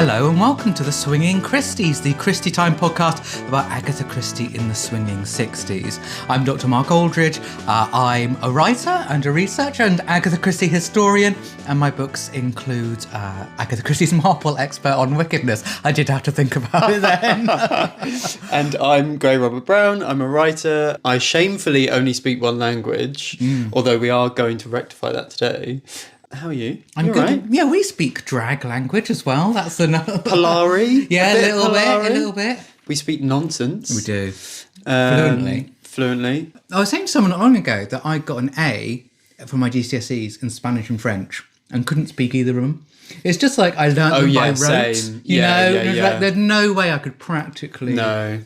Hello and welcome to the Swinging Christies, the Christie Time podcast about Agatha Christie in the swinging 60s. I'm Dr. Mark Aldridge. I'm a writer and a researcher and Agatha Christie historian, and my books include Agatha Christie's Marple Expert on Wickedness. I did have to think about it then. And I'm Gray Robert Brown. I'm a writer. I shamefully only speak one language, although we are going to rectify that today. How are you? I'm you good. Right? Yeah, we speak drag language as well. That's another Polari? Yeah, a little bit. We speak nonsense. We do. Fluently. I was saying to someone not long ago that I got an A for my GCSEs in Spanish and French and couldn't speak either of them. It's just like I learned them by rote. Same. You know, like, there's no way I could practically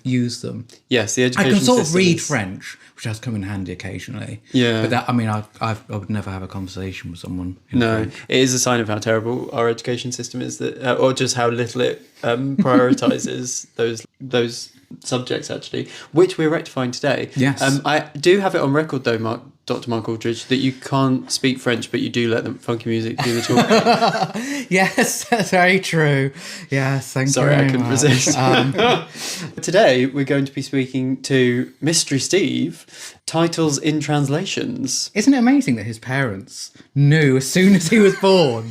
use them. Yes, the education I can sort of system read French, which does come in handy occasionally. Yeah. But that, I mean, I would never have a conversation with someone in No, French. it is a sign of how terrible our education system is, that, or just how little it prioritises those subjects, actually, which we're rectifying today. Yes. I do have it on record, though, Dr. Mark Aldridge, that you can't speak French, but you do let the funky music do the talking. Yes, that's very true. Yes, thank you very I couldn't much. resist. Today, we're going to be speaking to Mystery Steve, titles in translations. Isn't it amazing that his parents knew as soon as he was born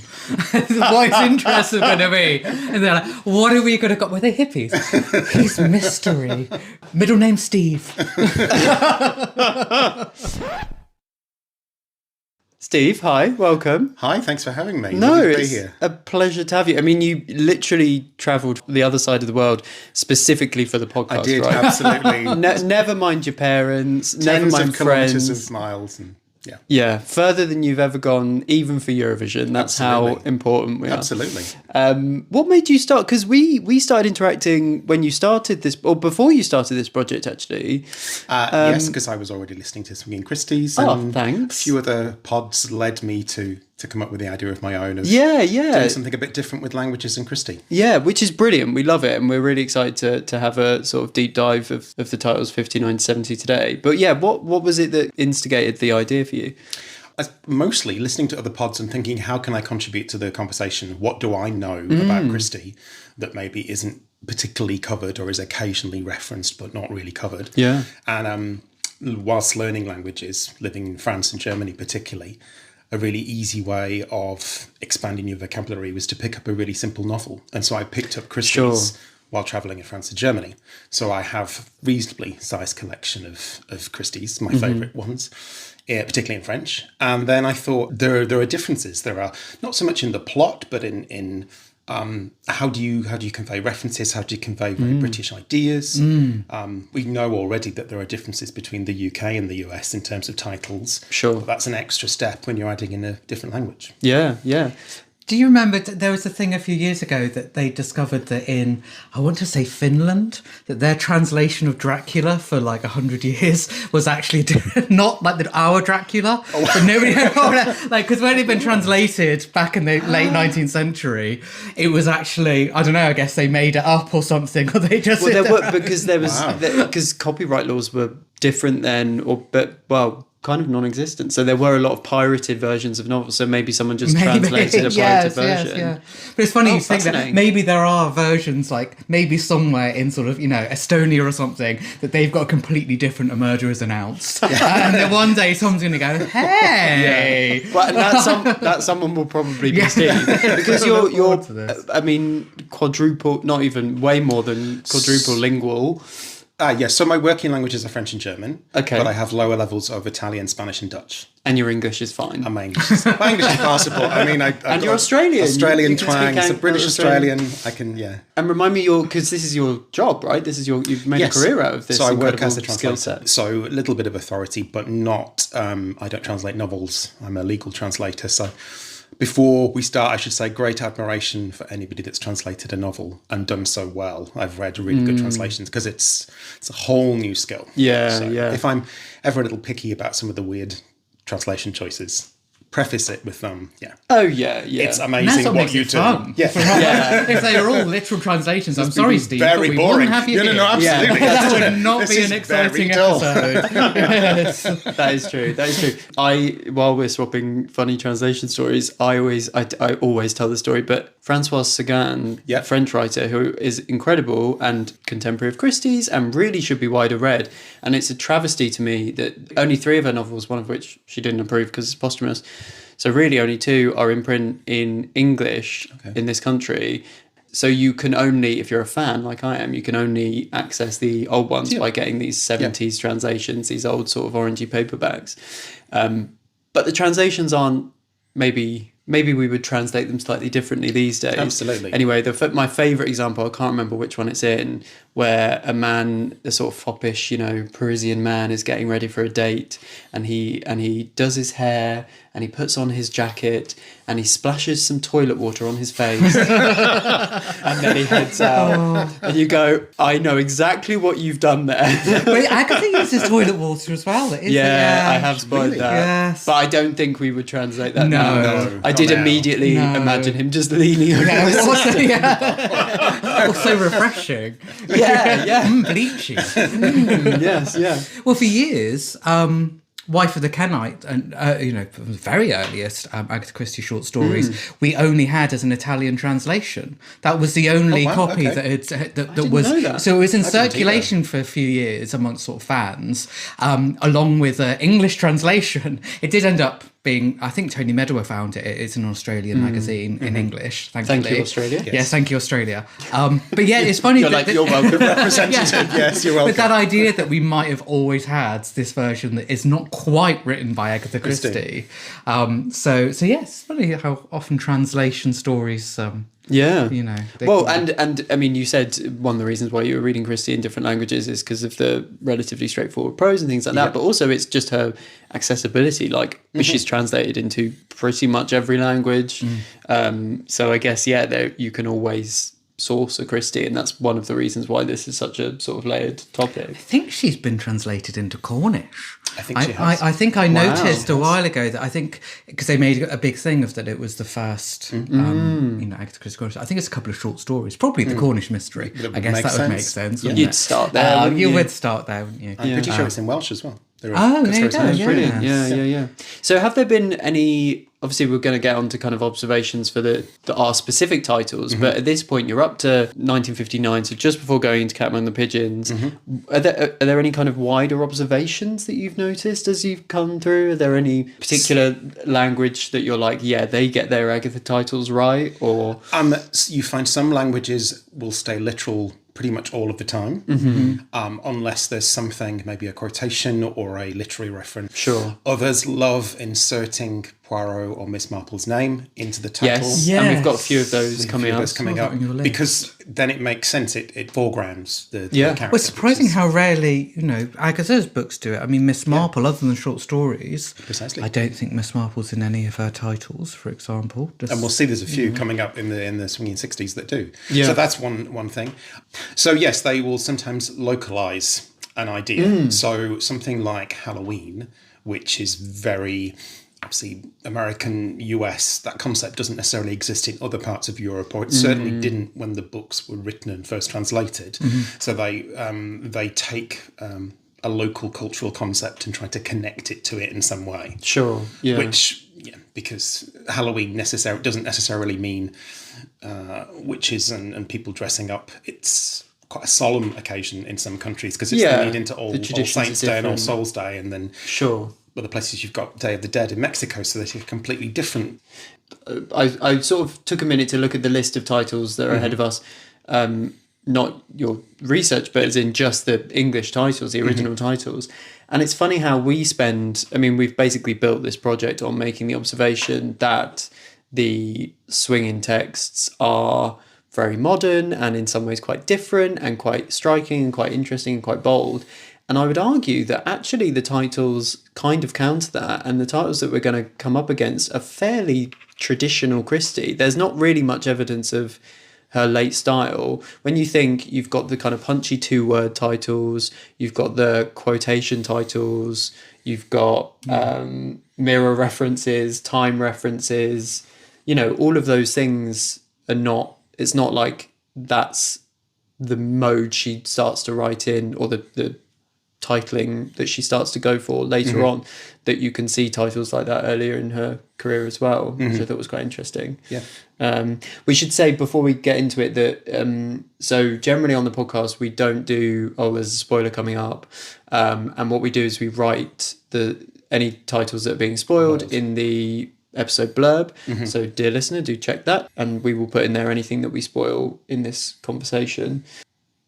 what his interests were going to be? And they're like, what are we going to go? Were they hippies? He's Mystery. Middle name Steve. Steve, hi, welcome. Hi, thanks for having me. No, Lovely to be it's here. a pleasure to have you. I mean, you literally travelled the other side of the world specifically for the podcast, I did, right? absolutely. Never mind your parents, never Tens mind of kilometres friends. of miles. And, Yeah, further than you've ever gone, even for Eurovision. That's how Absolutely. important we are. Absolutely. What made you start? Because we started interacting when you started this, or before you started this project, actually. Yes, because I was already listening to Swinging Christies. Oh, And thanks. a few other pods led me to come up with the idea of my own of Yeah. doing something a bit different with languages and Christie. Yeah, which is brilliant. We love it. And we're really excited to have a sort of deep dive of the titles 59 to 70 today. But yeah, what was it that instigated the idea for you? I was mostly listening to other pods and thinking, how can I contribute to the conversation? What do I know about Christie that maybe isn't particularly covered or is occasionally referenced but not really covered? Yeah. And whilst learning languages, living in France and Germany particularly, a really easy way of expanding your vocabulary was to pick up a really simple novel. And so I picked up Christies while travelling in France and Germany. So I have a reasonably sized collection of Christies, my favourite ones, particularly in French. And then I thought there are differences. There are not so much in the plot, but in how do you convey references? How do you convey very British ideas? We know already that there are differences between the UK and the US in terms of titles. Sure. But that's an extra step when you're adding in a different language. Yeah. Do you remember there was a thing a few years ago that they discovered that in, I want to say Finland, that their translation of Dracula for like 100 years was actually not like our Dracula. Oh. But nobody, like, because when it had been translated back in the late 19th century, it was actually, I don't know, I guess they made it up or something, or they just... Well, there were, because there was, because copyright laws were different then, kind of non-existent. So there were a lot of pirated versions of novels. So maybe someone just translated a pirated version. Yeah. But it's funny you think that fascinating. maybe there are versions, like maybe somewhere in sort of, Estonia or something, that they've got a completely different "A Murder is Announced." And then one day someone's going to go, hey! Yeah. Well, that someone will probably be Steve. Because you're I mean, quadruple, not even, way more than quadruple lingual. Yes, so my working languages are French and German. Okay. But I have lower levels of Italian, Spanish and Dutch. And your English is fine. And my English is passable. I mean, and you're Australian. Australian You can twang. speak It's a British Australian. Australian. I can, And remind me, because this is your job, right? You've made a career out of this. So I work as a skill translator. set. So a little bit of authority, but not, I don't translate novels. I'm a legal translator. So before we start, I should say great admiration for anybody that's translated a novel and done so well. I've read really good translations because it's a whole new skill. Yeah, so yeah. If I'm ever a little picky about some of the weird translation choices, preface it with Oh yeah. It's And amazing that's what what makes you it do. fun. Yeah. If they are all literal translations, I'm sorry, Steve, Very but we boring. wouldn't have you No, here. absolutely. That would That's not This be is an exciting very dull. episode. Yes. That is true. While we're swapping funny translation stories, I always tell the story, but Francois Sagan, Yeah. a French writer who is incredible and contemporary of Christie's and really should be wider read. And it's a travesty to me that only 3 of her novels, one of which she didn't approve because it's posthumous, so really only 2 are in print in English in this country. So you can only, if you're a fan like I am, you can only access the old ones by getting these 70s translations, these old sort of orangey paperbacks. But the translations aren't, maybe we would translate them slightly differently these days. Absolutely. Anyway, my favourite example, I can't remember which one it's in, where a man, a sort of foppish, Parisian man is getting ready for a date, and he does his hair and he puts on his jacket and he splashes some toilet water on his face and then he heads out. And you go, I know exactly what you've done there. Wait, Agatha uses toilet water as well. I have spotted that. Yes. But I don't think we would translate that No. now. I did Not now. immediately imagine him just leaning over Yeah, the also refreshing. Yeah. Bleachy. Yes, yeah. Well, for years, Wife of the Kenite, and from the very earliest Agatha Christie short stories, we only had as an Italian translation. That was the only copy that was. know that. So it was in I didn't circulation for a few years amongst sort of fans, along with English translation. It did end up being, I think Tony Meadower found it. It's an Australian magazine in English. Thankfully. Thank you, Australia. Yes, thank you, Australia. But yeah, it's funny. You're welcome. Representative, yes, you're welcome. But that idea that we might have always had this version that is not quite written by Agatha Christie. So yes, it's funny how often translation stories. Yeah. they Well, can- and I mean, you said one of the reasons why you were reading Christie in different languages is because of the relatively straightforward prose and things like that. But also, it's just her accessibility. Like she's translated into pretty much every language. So I guess you can always source a Christie, and that's one of the reasons why this is such a sort of layered topic. I think she's been translated into Cornish. I think she has. I think I noticed a while ago that because they made a big thing of that it was the first, Agatha Christie Cornish. I think it's a couple of short stories, probably the Cornish Mystery. I guess that would make sense. Wouldn't You'd it? start there. You would start there, wouldn't you? I'm pretty sure it's in Welsh as well. There you go. Brilliant. Yes. Yeah. So have there been any, obviously we're going to get on to kind of observations for our specific titles, but at this point you're up to 1959, so just before going into Cat Among the Pigeons. Are there any kind of wider observations that you've noticed as you've come through? Are there any particular language that you're like, yeah, they get their Agatha titles right? Or you find some languages will stay literal pretty much all of the time, unless there's something, maybe a quotation or a literary reference. Sure. Others love inserting Poirot or Miss Marple's name into the title. yes, and we've got a few of those coming up. on your list. Because then it makes sense. It foregrounds the character. Well, it's surprising how rarely, Agatha's books do it. I mean, Miss Marple, other than short stories, Precisely. I don't think Miss Marple's in any of her titles, for example. And we'll see there's a few coming up in the swinging 60s that do. Yeah. So that's one thing. So yes, they will sometimes localize an idea. So something like Halloween, which is very obviously American, US, that concept doesn't necessarily exist in other parts of Europe, or it certainly didn't when the books were written and first translated. So they take a local cultural concept and try to connect it to it in some way. Sure. Yeah. Which, because Halloween doesn't necessarily mean witches and people dressing up. It's quite a solemn occasion in some countries because it's the lead into All Saints Day and All Souls Day, and then other places you've got Day of the Dead in Mexico, so they're completely different. I sort of took a minute to look at the list of titles that are ahead of us. Not your research, but as in just the English titles, the original titles. And it's funny how we've basically built this project on making the observation that the swinging texts are very modern and in some ways quite different and quite striking and quite interesting and quite bold. And I would argue that actually the titles kind of counter that, and the titles that we're going to come up against are fairly traditional Christie. There's not really much evidence of her late style. When you think you've got the kind of punchy 2-word titles, you've got the quotation titles, you've got mirror references, time references, all of those things are not, it's not like that's the mode she starts to write in, or the titling that she starts to go for later on, that you can see titles like that earlier in her career as well, which I thought was quite interesting. We should say before we get into it that so generally on the podcast we don't do there's a spoiler coming up, and what we do is we write any titles that are being spoiled in the episode blurb. So dear listener, do check that, and we will put in there anything that we spoil in this conversation.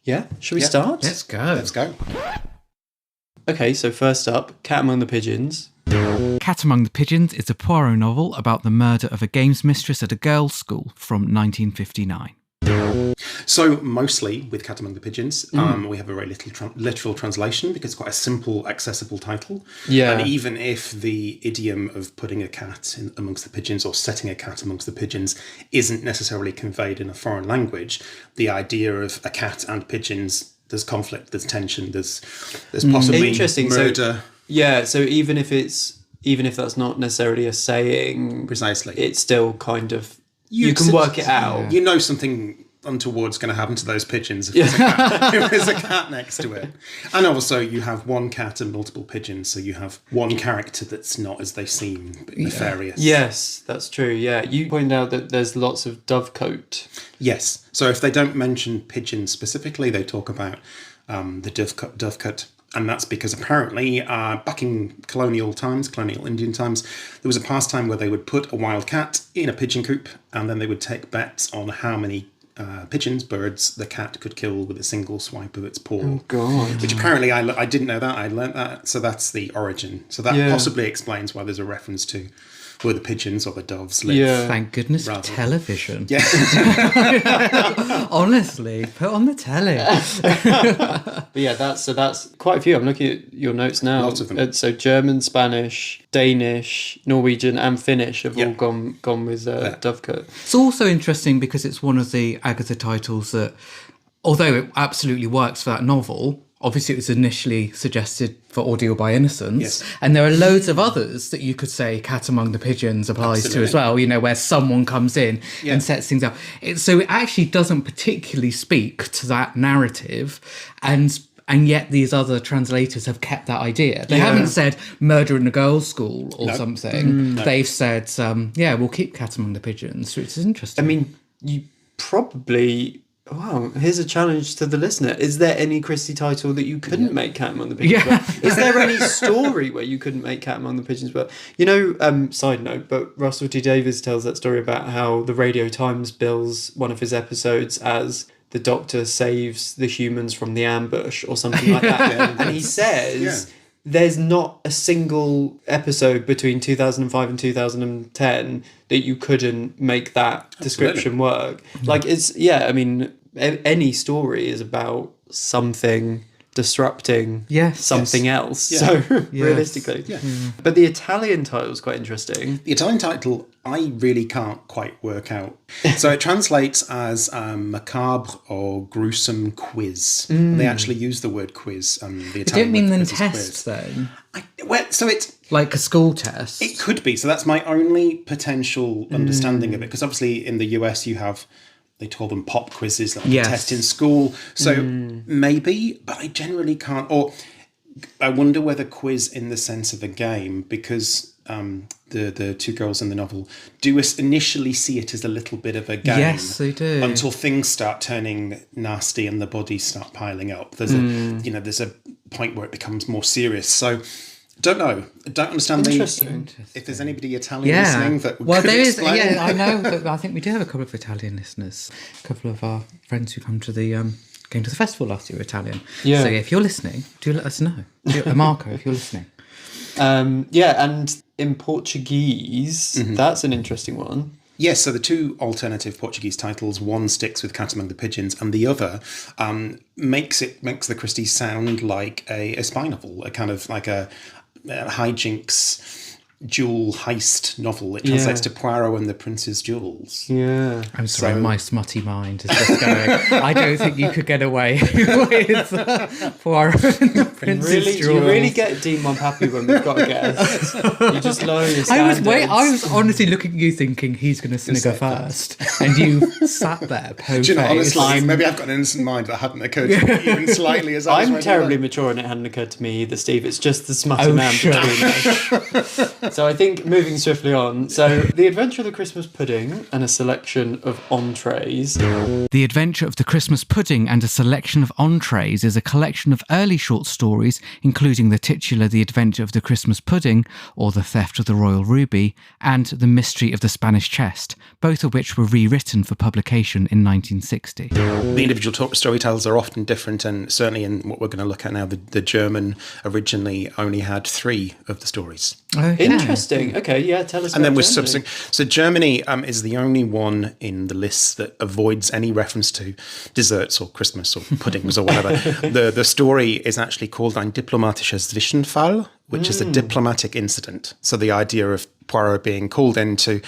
Should we start? Let's go. Okay, so first up, Cat Among the Pigeons. Cat Among the Pigeons is a Poirot novel about the murder of a games mistress at a girls' school from 1959. So mostly with Cat Among the Pigeons, we have a very literal translation because it's quite a simple, accessible title. And even if the idiom of putting a cat amongst the pigeons or setting a cat amongst the pigeons isn't necessarily conveyed in a foreign language, the idea of a cat and pigeons, there's conflict, there's tension, there's possibly murder. So even if that's not necessarily a saying, precisely, it's still kind of you can work it out. You know something untoward's going to happen to those pigeons if there's a cat next to it. And also you have one cat and multiple pigeons, so you have one character that's not as they seem, but nefarious. Yes, that's true. You pointed out that there's lots of dovecote. Yes, so if they don't mention pigeons specifically, they talk about the dovecote. And that's because apparently back in colonial Indian times, there was a pastime where they would put a wild cat in a pigeon coop, and then they would take bets on how many birds the cat could kill with a single swipe of its paw. Oh, God. Which apparently I didn't know that. I learnt that. So that's the origin. So that possibly explains why there's a reference to where the pigeons or the doves live. Thank goodness for television. Yeah. Honestly, put on the telly. But that's quite a few. I'm looking at your notes now. Lots of them. So German, Spanish, Danish, Norwegian, and Finnish have all gone with dovecote. It's also interesting because it's one of the Agatha titles that, although it absolutely works for that novel, obviously it was initially suggested for Audio by Innocence, and there are loads of others that you could say Cat Among the Pigeons applies to as well, where someone comes in and sets things up. So it actually doesn't particularly speak to that narrative, and yet these other translators have kept that idea. They haven't said murder in a girls' school or something. They've said, we'll keep Cat Among the Pigeons, which is interesting. I mean, you probably... Wow, here's a challenge to the listener. Is there any Christie title that you couldn't make Cat Among the Pigeons? Is there any story where you couldn't make Cat Among the Pigeons? But side note, but Russell T Davies tells that story about how the Radio Times bills one of his episodes as the Doctor saves the humans from the ambush or something like that. And he says there's not a single episode between 2005 and 2010 that you couldn't make that description work. Like, any story is about something disrupting something else. So realistically. But the Italian title is quite interesting. The Italian title I really can't quite work out. So it translates as macabre or gruesome quiz. They actually use the word quiz. The Italian don't mean word then quiz is test quiz. then? So it's like a school test? It could be. So that's my only potential understanding of it. Because obviously in the US you have... They call them pop quizzes, like a test in school. So maybe, but I generally can't. Or I wonder whether quiz in the sense of a game, because the two girls in the novel do initially see it as a little bit of a game. Yes, they do. Until things start turning nasty and the bodies start piling up. There's a point where it becomes more serious. So... Don't know. I don't understand if there's anybody Italian listening that could explain. Yeah, I know. But I think we do have a couple of Italian listeners. A couple of our friends who came to the festival last year were Italian. Yeah. So if you're listening, do let us know. Marco, if you're listening. And in Portuguese, that's an interesting one. Yes, so the two alternative Portuguese titles, one sticks with Cat Among the Pigeons and the other makes the Christies sound like a spy novel, a kind of like a hijinks jewel heist novel. It translates to Poirot and the Prince's Jewels. Yeah. I'm sorry, my smutty mind is just going, I don't think you could get away with Poirot and the Prince's Jewels. You really get Dean Monpappy when we've got a guest. You just lower your standards. I was honestly looking at you thinking he's going to snigger first. And you sat there, Do you know, honestly, maybe I've got an innocent mind that hadn't occurred to me even slightly as I was I'm terribly mature and it hadn't occurred to me either, Steve. It's just the smutty man between us. So I think moving swiftly on. So The Adventure of the Christmas Pudding and a selection of entrees. The Adventure of the Christmas Pudding and a Selection of Entrees is a collection of early short stories, including the titular The Adventure of the Christmas Pudding, or The Theft of the Royal Ruby, and The Mystery of the Spanish Chest, both of which were rewritten for publication in 1960. The individual storytellers are often different, and certainly in what we're going to look at now, the German originally only had 3 of the stories. Okay. Interesting. Okay, yeah, tell us And then about with Germany. subsequent, so Germany is the only one in the list that avoids any reference to desserts or Christmas or puddings or whatever. The story is actually called Ein diplomatischer Zwischenfall, which is a diplomatic incident. So the idea of Poirot being called in to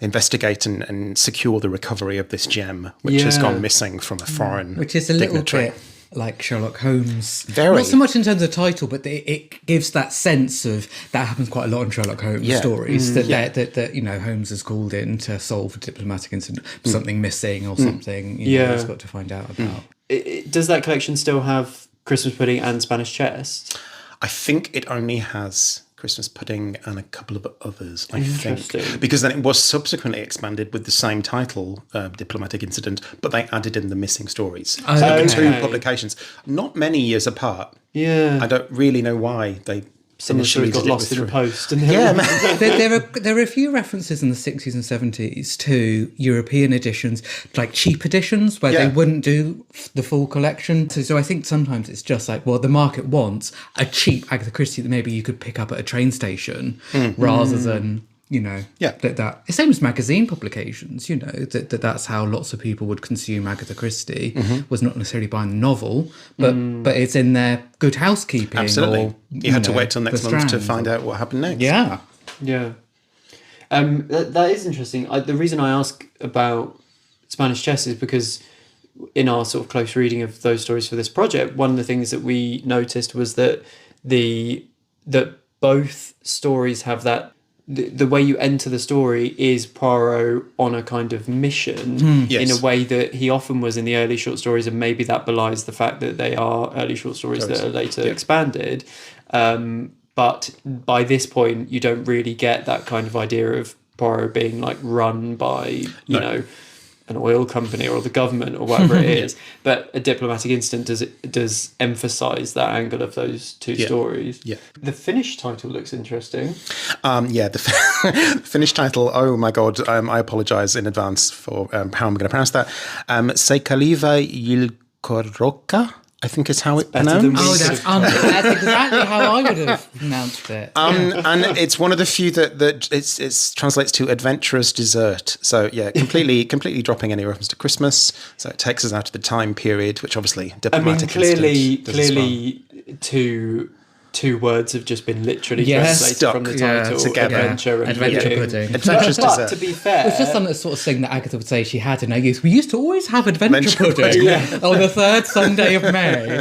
investigate and secure the recovery of this gem, which has gone missing from a foreign Which is a little dignitary. bit like Sherlock Holmes. Very. Not so much in terms of the title, but it gives that sense of, that happens quite a lot in Sherlock Holmes stories, that you know, Holmes is called in to solve a diplomatic incident, something missing or something, you know, he's got to find out about. Does that collection still have Christmas Pudding and Spanish Chest? I think it only has Christmas Pudding and a couple of others, I Interesting. think. Because then it was subsequently expanded with the same title, Diplomatic Incident, but they added in the missing stories. So there were 2 publications, not many years apart. Yeah. I don't really know why they Some of the stories got lost in the post. And there are a few references in the 60s and 70s to European editions, like cheap editions, where they wouldn't do the full collection. So I think sometimes it's just like, well, the market wants a cheap Agatha Christie that maybe you could pick up at a train station rather than, you know, that it's same as magazine publications, you know, that's how lots of people would consume Agatha Christie, was not necessarily buying the novel, but it's in their Good Housekeeping. Absolutely. Or, you had to wait till next The month to Strand find out what happened next. Yeah. Yeah. That is interesting. The reason I ask about Spanish Chess is because in our sort of close reading of those stories for this project, one of the things that we noticed was that that both stories have that the way you enter the story is Poirot on a kind of mission in a way that he often was in the early short stories, and maybe that belies the fact that they are early short stories that are later expanded. But by this point, you don't really get that kind of idea of Poirot being like run by, you know, an oil company or the government or whatever it is. But a diplomatic incident does emphasise that angle of those 2 stories. Yeah. The Finnish title looks interesting. The Finnish title, oh my God, I apologise in advance for how I'm going to pronounce that. Se Kaliva Jilkorokka, I think is how it's pronounced. That's exactly how I would have pronounced it. And it's one of the few that it translates to adventurous dessert. So yeah, completely dropping any reference to Christmas. So it takes us out of the time period, which obviously diplomatic. Clearly, two words have just been literally translated from the title together. Adventure and pudding. Adventurous but dessert. to be fair, It's just some sort of thing that Agatha would say she had in her youth. We used to always have adventure pudding on the 3rd Sunday of May.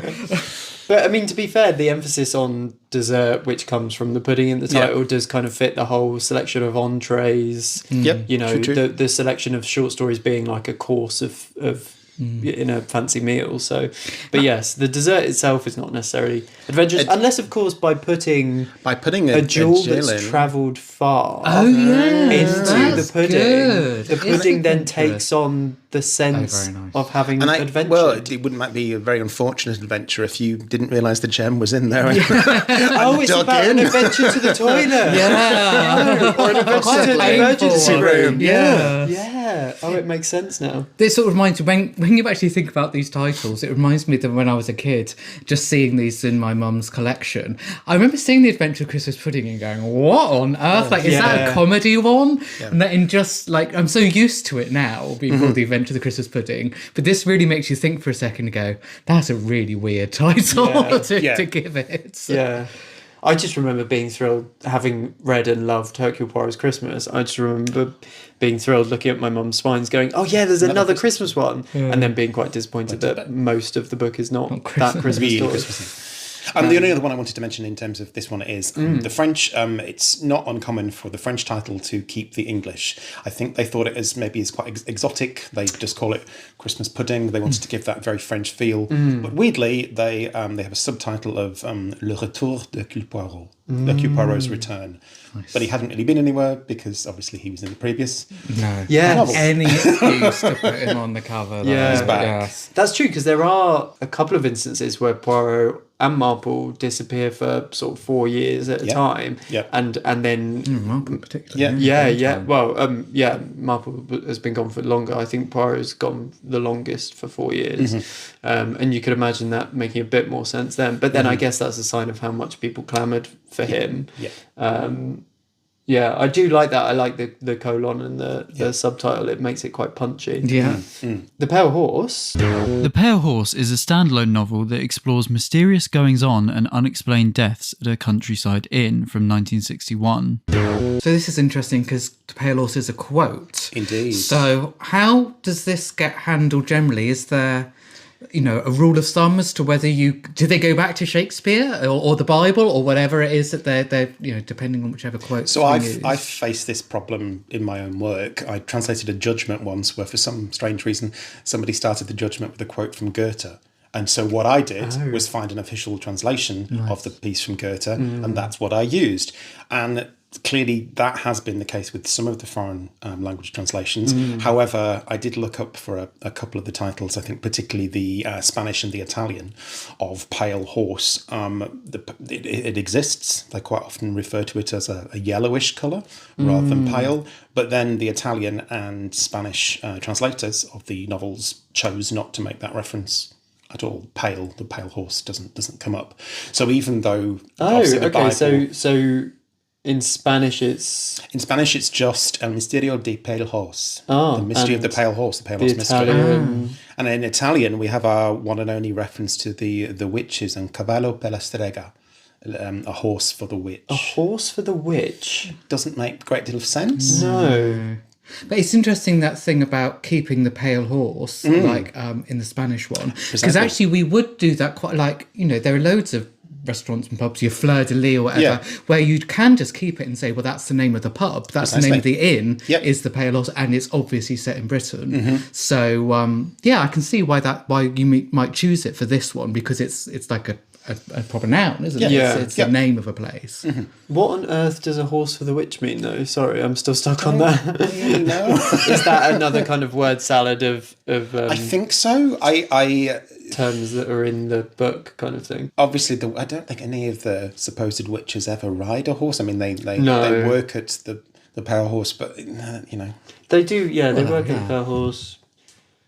But I mean, to be fair, the emphasis on dessert, which comes from the pudding in the title, does kind of fit the whole selection of entrees. Yep, you know, true. the selection of short stories being like a course of in a fancy meal. So, but yes, the dessert itself is not necessarily adventurous, unless of course by putting a jewel that's travelled far into the pudding. Good. The pudding then takes on the sense of having adventure. Well, it wouldn't be a very unfortunate adventure if you didn't realise the gem was in there. It's about an adventure to the toilet. Or an adventure to the emergency room. Yeah. Oh, it makes sense now. This sort of reminds me, when you actually think about these titles, it reminds me that when I was a kid, just seeing these in my mum's collection, I remember seeing The Adventure of Christmas Pudding and going, what on earth? Like, is that a comedy one? Yeah. And that in just, like, I'm so used to it now, being called The Adventure of the Christmas Pudding, but this really makes you think for a second and go, that's a really weird title to give it. So. Yeah. I just remember being thrilled, having read and loved Hercule Poirot's Christmas. I just remember being thrilled looking at my mum's spines going, oh yeah, there's another Christmas one. And then being quite disappointed that most of the book is not that Christmas story. And the only other one I wanted to mention in terms of this one is the French. It's not uncommon for the French title to keep the English. I think they thought it as maybe is quite exotic. They just call it Christmas pudding. They wanted to give that very French feel. But weirdly, they have a subtitle of Le Retour de Hercule Poirot. Hercule Poirot's return. Nice. But he hadn't really been anywhere because obviously he was in the previous novel. Any excuse to put him on the cover. Yeah, yes. That's true, because there are a couple of instances where Poirot and Marple disappear for sort of 4 years at a time. And then Marple particularly. Well, Marple has been gone for longer. I think Poirot's gone the longest for 4 years. And you could imagine that making a bit more sense then. But then I guess that's a sign of how much people clamoured for him. I do like that. I like the colon and the subtitle. It makes it quite punchy. The Pale Horse. The Pale Horse is a standalone novel that explores mysterious goings-on and unexplained deaths at a countryside inn from 1961. So this is interesting because The Pale Horse is a quote. Indeed. So how does this get handled generally? Is there, a rule of thumb as to whether do they go back to Shakespeare or the Bible or whatever it is that they're depending on whichever quote. So I've faced this problem in my own work. I translated a judgment once where for some strange reason somebody started the judgment with a quote from Goethe. And so what I did was find an official translation of the piece from Goethe, and that's what I used. And clearly that has been the case with some of the foreign language translations. However, I did look up for a couple of the titles, I think particularly the Spanish and the Italian of Pale Horse. It exists. They quite often refer to it as a yellowish colour rather than pale. But then the Italian and Spanish translators of the novels chose not to make that reference at all. The pale horse doesn't come up. So even though Bible, so in Spanish it's just El Misterio de Pale Horse. The mystery of the pale horse, the pale horse mystery. And in Italian we have our one and only reference to the witches and Cavallo per la strega. A horse for the witch. A horse for the witch? Doesn't make a great deal of sense. No. But it's interesting that thing about keeping the pale horse, like in the Spanish one. Because actually we would do that quite there are loads of restaurants and pubs, your Fleur de Lis or whatever, where you can just keep it and say, well, that's the name of the pub, that's the name of the inn, is the Pale Horse, and it's obviously set in Britain. So, I can see why you might choose it for this one, because it's like a proper noun, isn't it? It's the name of a place. What on earth does a horse for the witch mean, though? Sorry, I'm still stuck on that. Really know. Is that another kind of word salad of I think so. I terms that are in the book, kind of thing. Obviously, I don't think any of the supposed witches ever ride a horse. I mean, they work at the Pale Horse, but they do. Yeah, they work at the Pale Horse.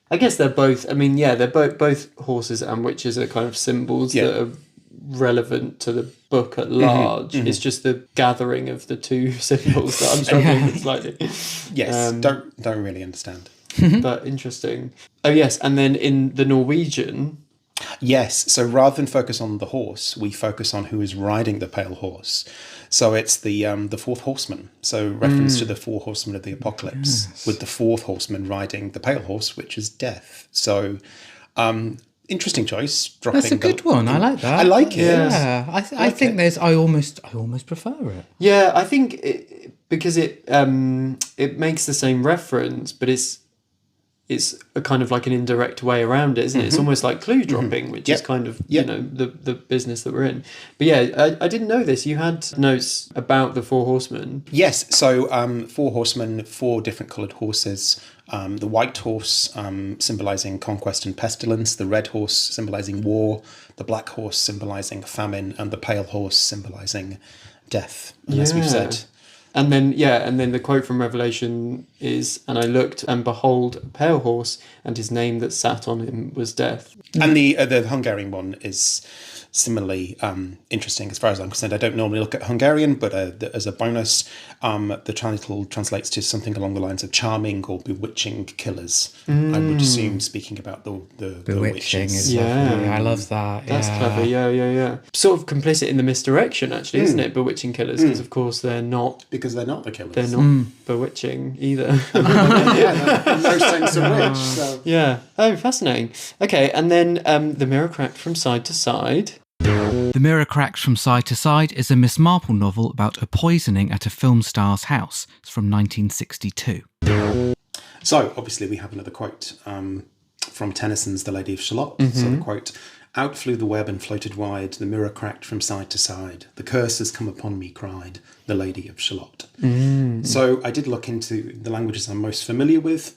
I guess they're both. I mean, they're both horses and witches are kind of symbols that are relevant to the book at large. It's just the gathering of the two symbols that I'm struggling with slightly. Yes, don't really understand. But interesting. Oh yes, and then in the Norwegian. Yes, so rather than focus on the horse, we focus on who is riding the pale horse. So it's the fourth horseman. So reference to the four horsemen of the apocalypse, with the fourth horseman riding the pale horse, which is death. So interesting choice. That's a good one. I like that. I like it. Yeah, I think there's. I almost prefer it. Yeah, I think because it makes the same reference, but it's a kind of like an indirect way around it, isn't it? It's almost like clue dropping, which is kind of the business that we're in. But I didn't know this. You had notes about the four horsemen. Yes, so four horsemen, four different coloured horses. The white horse symbolising conquest and pestilence, the red horse symbolising war, the black horse symbolising famine, and the pale horse symbolising death, as we've said. And then the quote from Revelation is, "And I looked, and behold, a pale horse, and his name that sat on him was Death." And the Hungarian one is similarly interesting as far as I'm concerned. I don't normally look at Hungarian, but as a bonus, the title translates to something along the lines of charming or bewitching killers. I would assume speaking about the Bewitching witches. is lovely. I love that. That's clever. Yeah. Sort of complicit in the misdirection, actually, isn't it? Bewitching killers, because of course they're not. Because they're not the killers. They're not bewitching either. No sense of which. So. Yeah. Oh, fascinating. Okay, and then The Mirror Cracked from Side to Side. The Mirror Cracked from Side to Side is a Miss Marple novel about a poisoning at a film star's house. It's from 1962. So, obviously, we have another quote from Tennyson's The Lady of Shalott. So the quote, "Out flew the web and floated wide, the mirror cracked from side to side. The curse has come upon me, cried the Lady of Shalott." So I did look into the languages I'm most familiar with.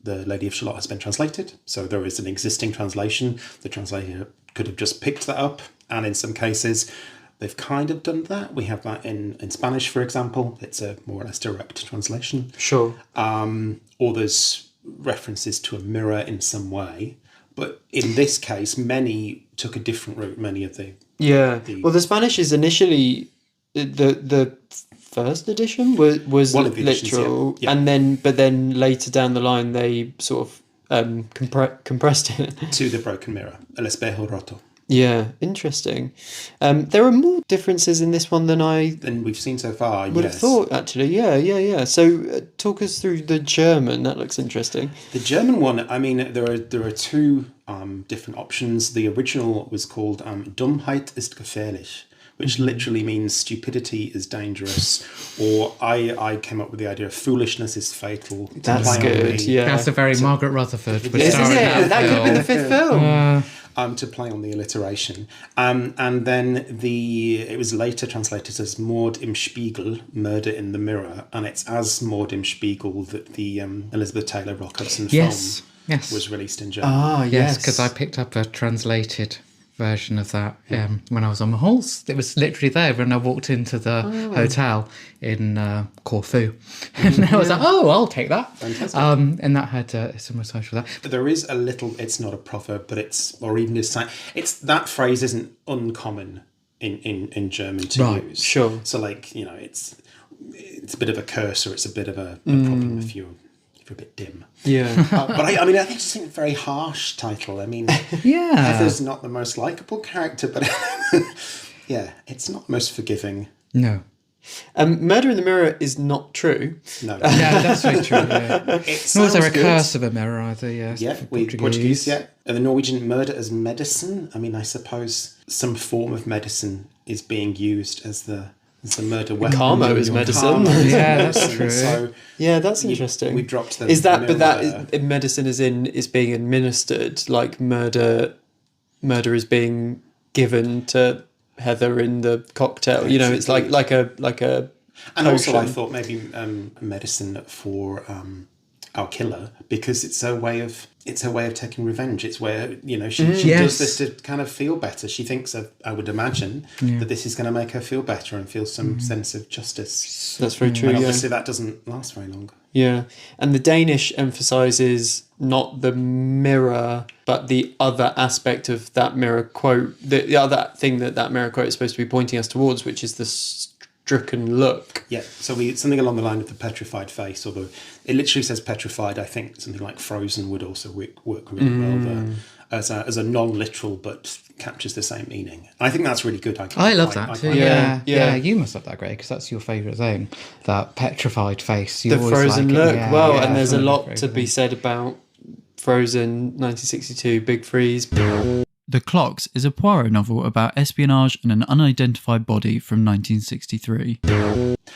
The Lady of Shalott has been translated, so there is an existing translation. The translator could have just picked that up, and in some cases they've kind of done that. We have that in Spanish, for example. It's a more or less direct translation. Sure. Or there's references to a mirror in some way. But in this case, many took a different route, many of the... Yeah. Well, the Spanish is initially... The first edition was One of the editions, literal, yeah. and then later down the line they sort of compressed it. To the broken mirror, el espejo roto. Yeah, interesting. There are more differences in this one than I Than we've seen so far, would have thought, actually. Yeah. So talk us through the German. That looks interesting. The German one, I mean, there are two different options. The original was called Dummheit ist gefährlich, which literally means stupidity is dangerous, or I came up with the idea of foolishness is fatal. To That's play on good, the- yeah. That's a very Margaret Rutherford. Isn't it? That could be the fifth film. To play on the alliteration. And then it was later translated as Mord im Spiegel, Murder in the Mirror, and it's as Mord im Spiegel that the Elizabeth Taylor Robertson film was released in Germany. Ah, Yes, because I picked up a translated version of that when I was on my horse. It was literally there when I walked into the hotel in Corfu. And I was like, oh, I'll take that. Fantastic. And that had a similar title to that. There is a little, it's not a proverb, but that phrase isn't uncommon in German to use. Sure. So it's a bit of a curse, or it's a bit of a problem if you're a bit dim. Yeah. But I think it's a very harsh title. I mean, Heather's not the most likable character, but yeah, it's not most forgiving. No. Murder in the Mirror is not true. No. Yeah, that's very true. Yeah. Nor is there a good. curse of a mirror either. Yeah, Portuguese, yeah. And the Norwegian, murder as medicine. I mean, I suppose some form of medicine is being used as the murder weapon. Karma is medicine. Karma is Yeah, medicine. that's true. So Yeah, that's interesting. we dropped the Is that, but that mirror is, medicine is being administered, like murder is being given to Heather in the cocktail. You know, it's like a And also, I potion. thought maybe medicine for our killer, because it's her way of taking revenge. It's where she does this to kind of feel better. She thinks I would imagine that this is going to make her feel better and feel some sense of justice. That's very true. And Yeah. obviously, that doesn't last very long. Yeah, and the Danish emphasizes not the mirror, but the other aspect of that mirror quote. The other thing that mirror quote is supposed to be pointing us towards, which is the stricken look. Yeah, so something along the line of the petrified face, although it literally says petrified. I think something like frozen would also work really well there as a non-literal, but captures the same meaning. And I think that's really good. I love that too. quite Yeah. Yeah. You must love that, Greg, because that's your favourite thing. That petrified face. You The always frozen like it. look. Yeah, And there's a lot very to good. be said about Frozen 1962, Big Freeze. The Clocks is a Poirot novel about espionage and an unidentified body from 1963.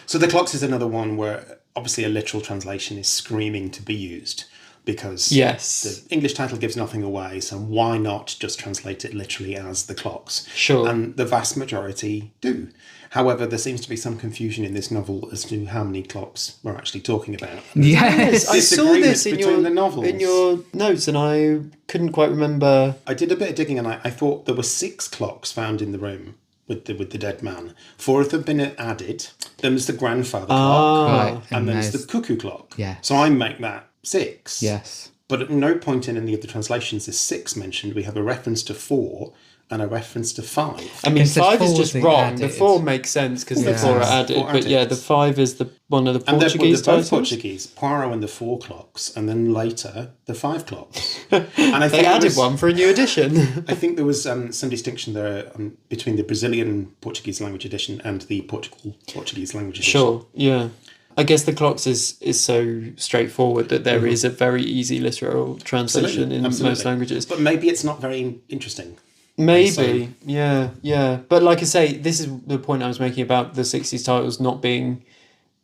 So The Clocks is another one where obviously a literal translation is screaming to be used, because Yes. the English title gives nothing away, so why not just translate it literally as The Clocks? Sure. And the vast majority do. However, there seems to be some confusion in this novel as to how many clocks we're actually talking about. Yes. I saw disagreements this between the novels. in your notes, and I couldn't quite remember. I did a bit of digging, and I thought there were 6 clocks found in the room with the dead man. 4 of them have been added. Then there's the grandfather clock, Right. and then there's the cuckoo clock. Yeah. So I make that 6. Yes. But at no point in any of the translations is 6 mentioned. We have a reference to 4 and a reference to 5. I mean, Guess the 5 is four just they wrong. added. The 4 makes sense because the 4 are added. Four But yeah, added. the 5 is one of the And Portuguese they're both titles. Portuguese. Poirot and the 4 clocks, and then later the 5 clocks. And I They think added one for a new edition. I think there was some distinction there between the Brazilian Portuguese language edition and the Portuguese language edition. Sure, yeah. I guess the clocks is so straightforward that there is a very easy literal translation in most languages. But maybe it's not very interesting. Maybe, yeah. But like I say, this is the point I was making about the 60s titles not being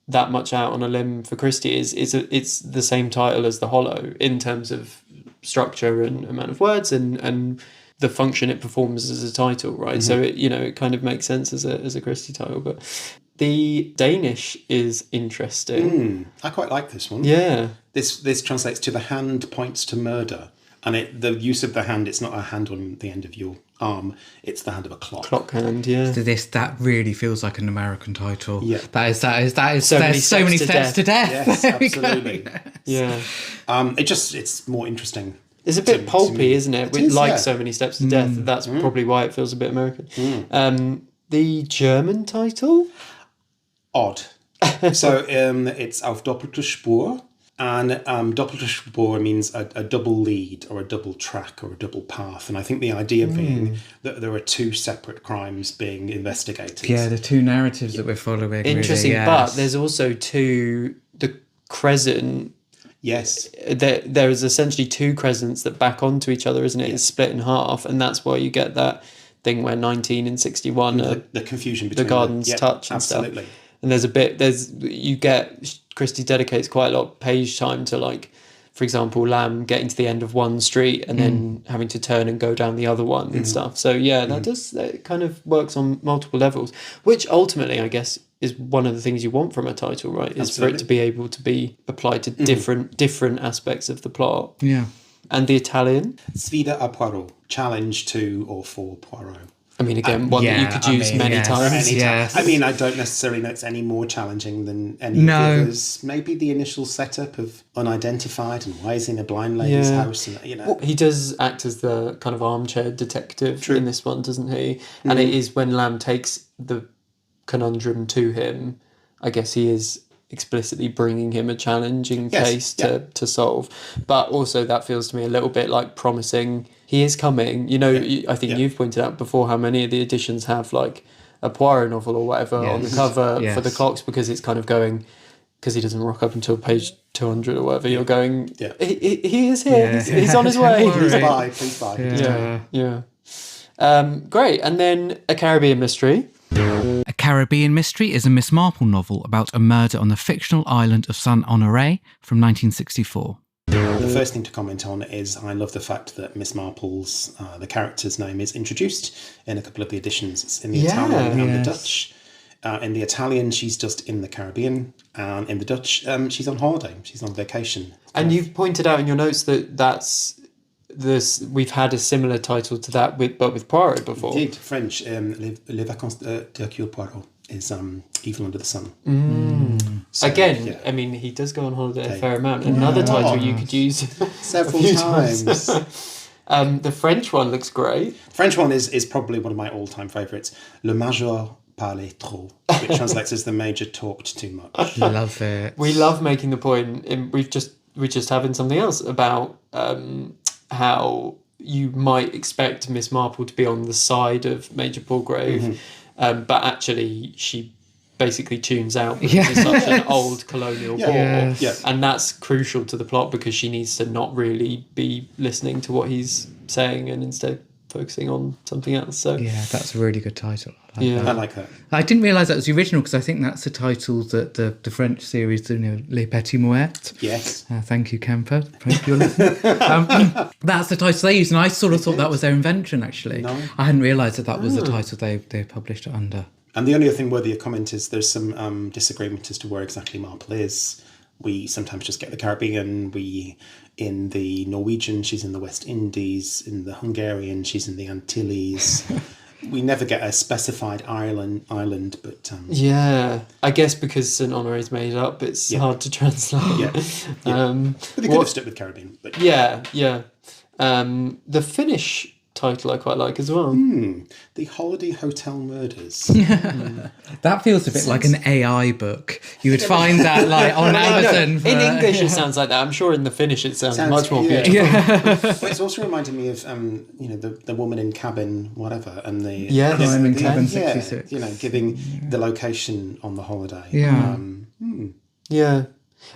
that much out on a limb for Christie. It's the same title as The Hollow in terms of structure and amount of words and the function it performs as a title, right? So it kind of makes sense as a Christie title. But the Danish is interesting. I quite like this one. Yeah. This translates to the hand points to murder. And the use of the hand, it's not a hand on the end of your arm, it's the hand of a clock. Clock hand, yeah. That really feels like an American title. Yeah. That is. So many There's so many steps steps to death. Yes, There we go. absolutely. Yeah. It's more interesting. It's a bit to pulpy, me. isn't it? It is, Like yeah. So Many Steps to Death. That's probably why it feels a bit American. The German title? Odd. So it's auf doppelte Spur. And doppelte Spur means a double lead or a double track or a double path. And I think the idea being that there are 2 separate crimes being investigated. Yeah, the 2 narratives that we're following. Interesting, really, but yes. there's also the crescent. Yes. There is essentially 2 crescents that back onto each other, isn't it? It's split in half, and that's why you get that thing where 19 and 61 The confusion between the gardens touch and absolutely. stuff. And Christie dedicates quite a lot of page time to, like, for example, Lamb getting to the end of one street and then having to turn and go down the other one and stuff. So yeah, that kind of works on multiple levels, which ultimately I guess is one of the things you want from a title, right? Is for it to be able to be applied to different aspects of the plot. Yeah. And the Italian, Sfida a Poirot, challenge to or for Poirot. I mean, again, one that you could use many times. Yes. I mean, I don't necessarily know it's any more challenging than any of the others. Maybe the initial setup of unidentified and why is he in a blind lady's house, and Well, he does act as the kind of armchair detective in this one, doesn't he? And it is when Lamb takes the conundrum to him, I guess he is explicitly bringing him a challenging case to solve. But also that feels to me a little bit like promising he is coming. I think you've pointed out before how many of the editions have like a Poirot novel or whatever on the cover for the clocks, because it's kind of going, because he doesn't rock up until page 200 or whatever, you're going, he is here, he's on his way. Please buy. Great. And then A Caribbean Mystery. A Caribbean Mystery is a Miss Marple novel about a murder on the fictional island of Saint Honoré from 1964. The first thing to comment on is I love the fact that Miss Marple's, the character's name is introduced in a couple of the editions. It's in the Italian and the Dutch. In the Italian, she's just in the Caribbean. And in the Dutch, she's on holiday. She's on vacation. And you've pointed out in your notes that we've had a similar title to that with Poirot before. Indeed, French. Les vacances d'Hercule Poirot is Evil Under the Sun. So, again, I mean, he does go on holiday a fair amount. Another title you could use several times. The French one looks great. French one is probably one of my all-time favourites. Le Major parlait trop, which translates as the Major talked too much. Love it. We love making the point. We're just having something else about how you might expect Miss Marple to be on the side of Major Palgrave, but actually she basically tunes out because it's such an old colonial war. And that's crucial to the plot because she needs to not really be listening to what he's saying and instead focusing on something else. So yeah, that's a really good title. I like that. I didn't realise that was the original because I think that's the title that the French series, Les Petits Mouettes. Yes. Thank you, Kemper. Hope you're listening. That's the title they used, and I sort of thought that was their invention, actually. No. I hadn't realised that was the title they published it under. And the only other thing worthy of comment is there's some disagreement as to where exactly Marple is. We sometimes just get the Caribbean. In the Norwegian, she's in the West Indies. In the Hungarian, she's in the Antilles. We never get a specified island, but... I guess because St. Honoré's made up, it's hard to translate. But they could have stuck with Caribbean. But The Finnish title I quite like as well. The Holiday Hotel Murders. That feels a bit like an AI book. You would find that like on Amazon. In English it sounds like that. I'm sure in the Finnish it sounds much more beautiful. Well, it's also reminded me of the woman in cabin whatever and the Crime in Cabin 66. Giving the location on the holiday. Yeah.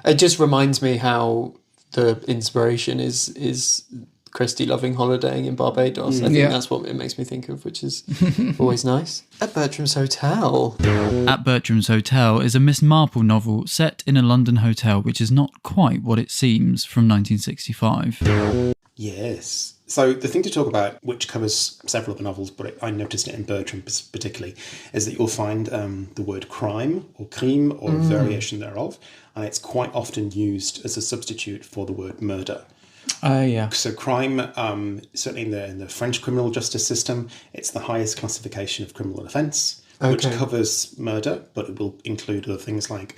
It just reminds me how the inspiration is Christie loving holidaying in Barbados. I think that's what it makes me think of, which is always nice. At Bertram's Hotel. At Bertram's Hotel is a Miss Marple novel set in a London hotel, which is not quite what it seems, from 1965. Yes. So the thing to talk about, which covers several of the novels, but I noticed it in Bertram particularly, is that you'll find the word crime or crime or a variation thereof, and it's quite often used as a substitute for the word murder. So crime, certainly in the French criminal justice system, it's the highest classification of criminal offence, which covers murder, but it will include other things like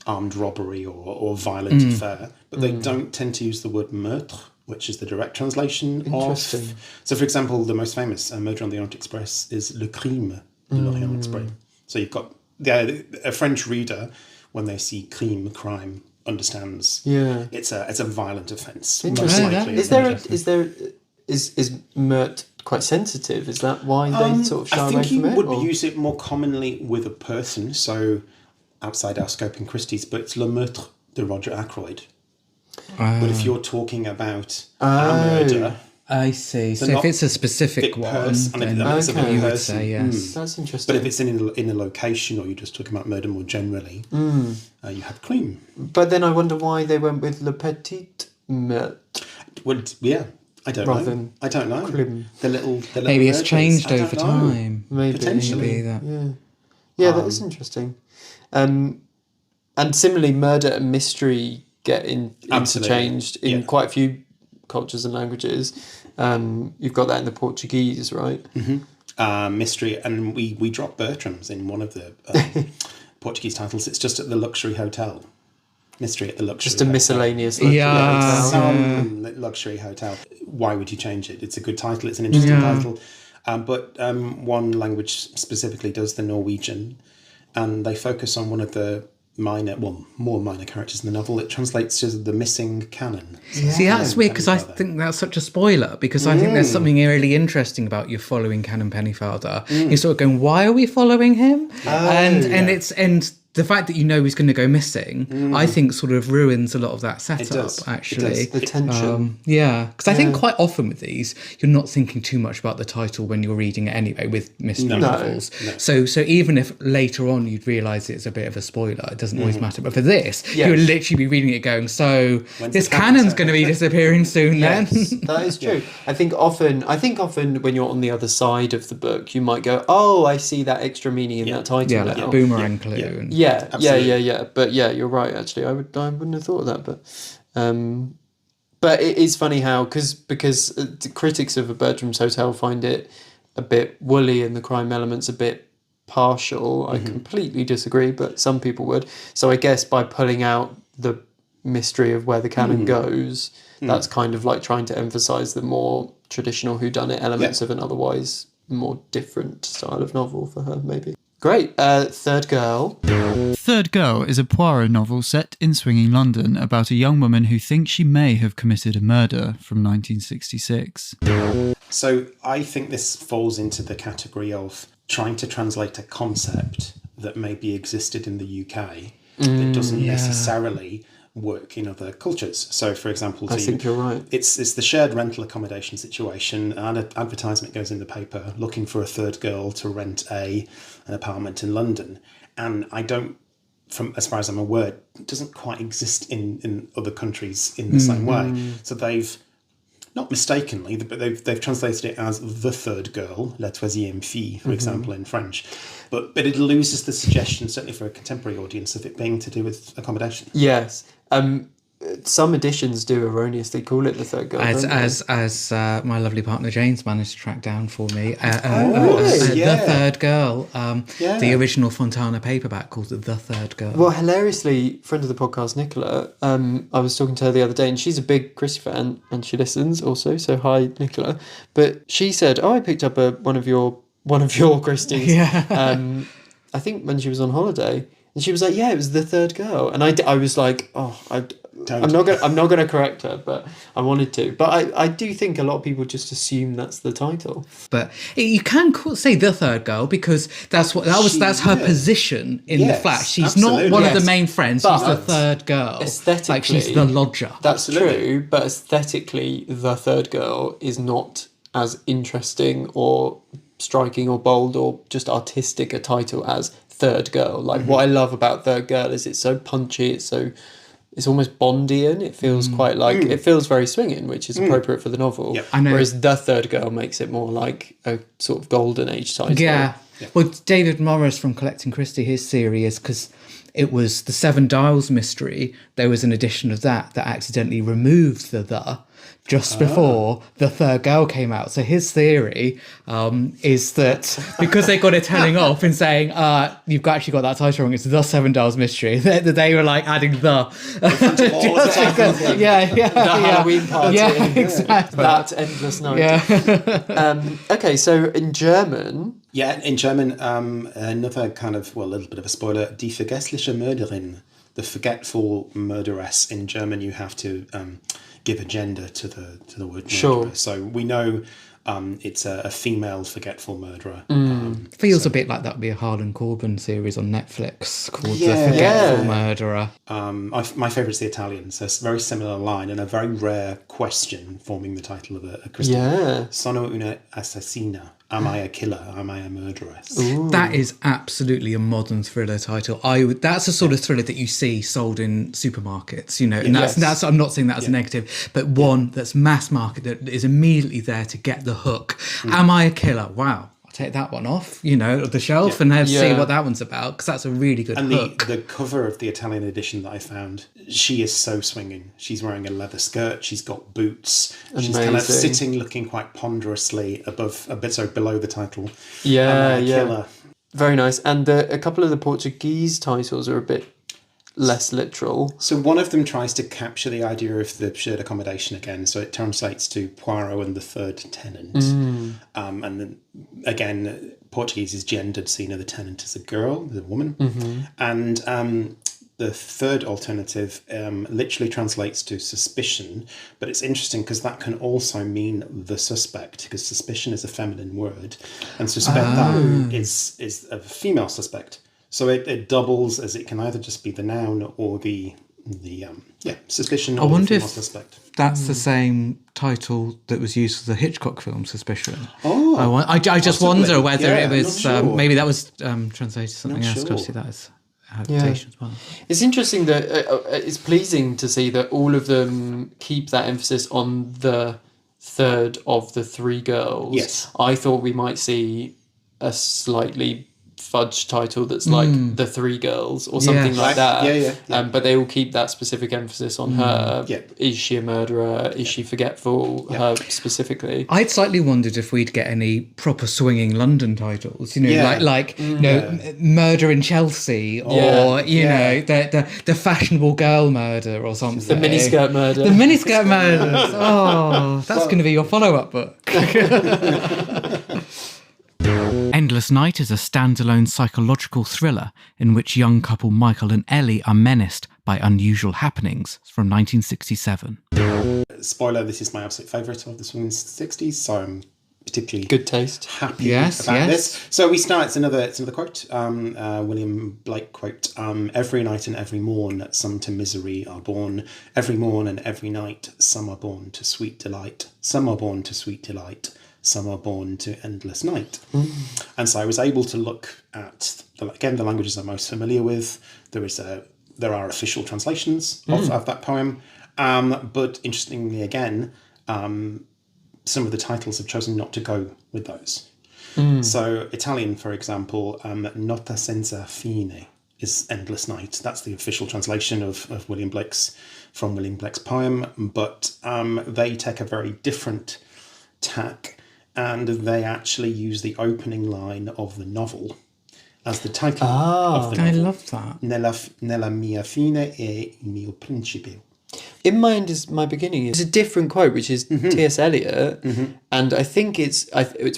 armed robbery or violent affair. But they don't tend to use the word meurtre, which is the direct translation of... So, for example, the most famous Murder on the Orient Express is Le Crime de l'Orient Express. So you've got a French reader, when they see crime, understands it's a violent offence. Interesting. Is meurtre quite sensitive? Is that why they sort of shy away from it? I think you would use it more commonly with a person, so outside our scope in Christie's, but it's Le Meurtre de Roger Ackroyd. But if you're talking about a murder... I see. So if it's a specific one, then you would say yes. That's interesting. But if it's in a location, or you're just talking about murder more generally, you have crime. But then I wonder why they went with Le Petit Meurtre. Well, I don't know. I don't know. Crime. The little maybe it's murders. changed over time. Maybe. Potentially. Yeah, that is interesting. And similarly, murder and mystery get interchanged in quite a few cultures and languages. You've got that in the Portuguese, right? Mystery, and we dropped Bertram's in one of the Portuguese titles. It's just at the Luxury Hotel. Mystery at the Luxury Just a Hotel. miscellaneous luxury hotel. Some luxury hotel. Why would you change it? It's a good title. It's an interesting title. But one language specifically does the Norwegian, and they focus on one of the more minor characters in the novel. It translates to the missing canon. See, that's weird because I think that's such a spoiler, because I think there's something really interesting about you following Canon Pennyfather. You're sort of going, why are we following him? And the fact that you know he's going to go missing, I think sort of ruins a lot of that setup, actually. The tension. Because I think quite often with these, you're not thinking too much about the title when you're reading it anyway, with mystery novels. No. So even if later on you'd realise it's a bit of a spoiler, it doesn't always matter. But for this, you would literally be reading it going, so this canon's going to be disappearing soon then. That is true. I think often when you're on the other side of the book, you might go, oh, I see that extra meaning in that title now. Like boomerang clue. Yeah. But you're right. Actually, I wouldn't have thought of that. But it is funny how because the critics of A Bertram's Hotel find it a bit woolly and the crime elements a bit partial. I completely disagree, but some people would. So I guess by pulling out the mystery of where the canon goes, that's kind of like trying to emphasise the more traditional whodunit elements of an otherwise more different style of novel for her, maybe. Great. Third Girl. Third Girl is a Poirot novel set in swinging London about a young woman who thinks she may have committed a murder, from 1966. So I think this falls into the category of trying to translate a concept that maybe existed in the UK that doesn't necessarily work in other cultures. So, for example, I think you're right. It's the shared rental accommodation situation, and an advertisement goes in the paper looking for a third girl to rent an apartment in London. And I don't, from as far as I'm aware, it doesn't quite exist in other countries in the same way. So they've, not mistakenly, but they've translated it as the third girl, la troisième fille, for example, in French. But it loses the suggestion, certainly for a contemporary audience, of it being to do with accommodation. Yes. some editions do erroneously call it the third girl. As my lovely partner James managed to track down for me, really? The Third Girl, Yeah. the original Fontana paperback called it The Third Girl. Well, hilariously, friend of the podcast, Nicola, I was talking to her the other day, and she's a big Christie fan, and she listens also, so hi, Nicola. But she said, I picked up one of your Christies, I think when she was on holiday, and she was like, yeah, it was The Third Girl. And I was like, I'm not gonna correct her, but I wanted to. But I do think a lot of people just assume that's the title. But you can say The Third Girl because that's her position in the flat. She's not one of the main friends. She's the third girl. Aesthetically, like she's the lodger. That's true, but aesthetically, The Third Girl is not as interesting or striking or bold or just artistic a title as Third Girl. Like what I love about Third Girl is it's so punchy, it's almost Bondian. It feels quite like it feels very swinging, which is appropriate for the novel. Yep. I know. Whereas The Third Girl makes it more like a sort of golden age title. Yeah. Well, David Morris from Collecting Christie, his theory is because it was the Seven Dials mystery. There was an edition of that accidentally removed the just before The Third Girl came out. So his theory is that because they got it telling off and saying, you've actually got that title wrong, it's The Seven Dials Mystery, that they were like adding the Halloween Party. Yeah, exactly. That endless night. Yeah. Okay, so in German... Yeah, in German, another kind of, a little bit of a spoiler, Die vergessliche Mörderin, the forgetful murderess. In German, you have to give a gender to the word murderer. Sure. So we know it's a female forgetful murderer. Feels a bit like that would be a Harlan Coben series on Netflix called Yeah. The Forgetful Murderer. My favourite is the Italian, so it's a very similar line and a very rare question forming the title of a Christie. Yeah. Sono una assassina. Am I a killer? Am I a murderess? Ooh. That is absolutely a modern thriller title. That's a sort of thriller that you see sold in supermarkets, you know. And that's I'm not saying that as a negative, but one that's mass market that is immediately there to get the hook. Am I a killer? Wow. Take that one off, the shelf and then see what that one's about, because that's a really good hook. The cover of the Italian edition that I found, she is so swinging. She's wearing a leather skirt, she's got boots, she's kind of sitting looking quite ponderously below the title. Killer. Very nice. And a couple of the Portuguese titles are a bit less literal. So one of them tries to capture the idea of the shared accommodation again, so it translates to Poirot and the Third Tenant. And then again, Portuguese is gendered, so the tenant is a girl, the woman. And the third alternative literally translates to suspicion, but it's interesting because that can also mean the suspect, because suspicion is a feminine word, and suspect that is a female suspect. So it doubles as it can either just be the noun or the suspicion or the female suspect. That's the same title that was used for the Hitchcock film Suspicion. Oh, I just wonder whether it was I'm not sure. maybe that was translated to something else. Sure. Obviously, that is adaptation as well. It's interesting that it's pleasing to see that all of them keep that emphasis on the third of the three girls. Yes. I thought we might see a slightly fudge title that's like The Three Girls or something like that. Yeah. But they will keep that specific emphasis on her. Yeah. Is she a murderer? Is she forgetful? Her specifically. I'd slightly wondered if we'd get any proper swinging London titles, like Murder in Chelsea or the fashionable girl murder or something. The miniskirt murder. The miniskirt murders. Oh, that's going to be your follow-up book. Endless Night is a standalone psychological thriller in which young couple Michael and Ellie are menaced by unusual happenings from 1967. Spoiler, this is my absolute favourite of the swinging 60s, so I'm particularly good taste. Happy about this. So we start, it's another quote, William Blake quote, every night and every morn some to misery are born, every morn and every night some are born to sweet delight, some are born to sweet delight, some are born to endless night. And so I was able to look at the languages I'm most familiar with. There are official translations of that poem, but interestingly again, some of the titles have chosen not to go with those. So Italian, for example, nota senza fine, is Endless Night. That's the official translation of William Blake's poem, but they take a very different tack, and they actually use the opening line of the novel as the title of the novel. I love that. Nella mia fine e il mio principio. In My End Is My Beginning is a different quote, which is T.S. Eliot, and I think it's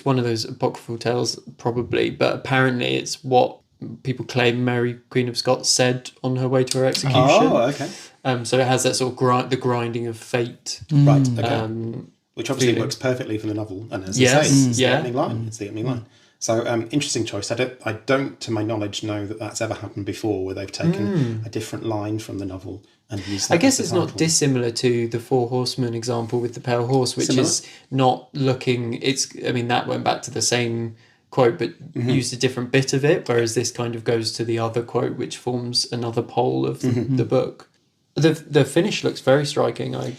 one of those apocryphal tales, probably, but apparently it's what people claim Mary, Queen of Scots, said on her way to her execution. Oh, okay. So it has that sort of the grinding of fate. Right, okay. Which obviously feeling. works perfectly for the novel, and as Yes, you say, it's the yeah. opening line. It's the opening line. So, interesting choice. I don't, to my knowledge, know that that's ever happened before, where they've taken a different line from the novel and used that I guess as it's the not title. dissimilar to the Four Horsemen example with the Pale Horse, which Similar? is not looking. That went back to the same quote, but used a different bit of it, whereas this kind of goes to the other quote, which forms another pole of the book. The finish looks very striking. I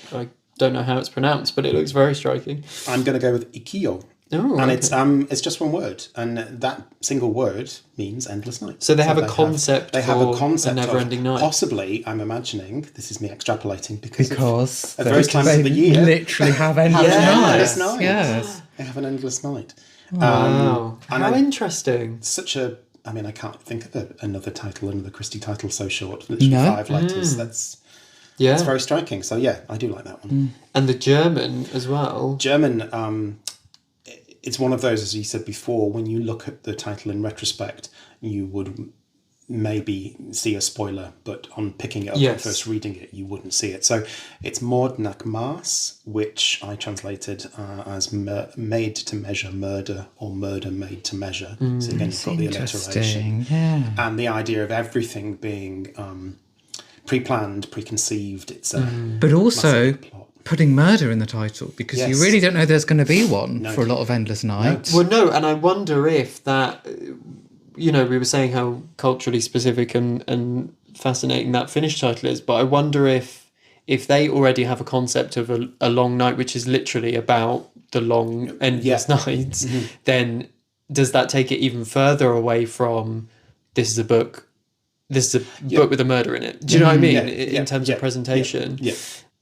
don't know how it's pronounced, but it looks very striking. I'm going to go with Ikio. Oh, And okay. it's just one word, and that single word means endless night. So they have a concept They have a for concept a never-ending night. Possibly, I'm imagining, this is me extrapolating, because Because at various times of the year, literally have endless have an nights. endless night. Yes. They have an endless night. Wow, and how I- interesting. I can't think of another Christie title so short. Literally No? 5 letters. That's Yeah, very striking. So yeah, I do like that one. and the German as well. German, it's one of those, as you said before, when you look at the title in retrospect, you would maybe see a spoiler, but on picking it up and Yes. first reading it, you wouldn't see it. So it's Mord nach Maß, which I translated as made to measure murder, or murder made to measure. So again, you've got the alliteration. Interesting. Yeah. And the idea of everything being pre-planned, preconceived. It's a But also massive plot. putting murder in the title, because you Yes. really don't know there's going to be one No. for a lot of Endless Nights. Well, no, and I wonder if that, we were saying how culturally specific and fascinating that Finnish title is, but I wonder if they already have a concept of a long night, which is literally about the long endless nights, then does that take it even further away from this is a book with a murder in it? Do you know what I mean? In terms of presentation,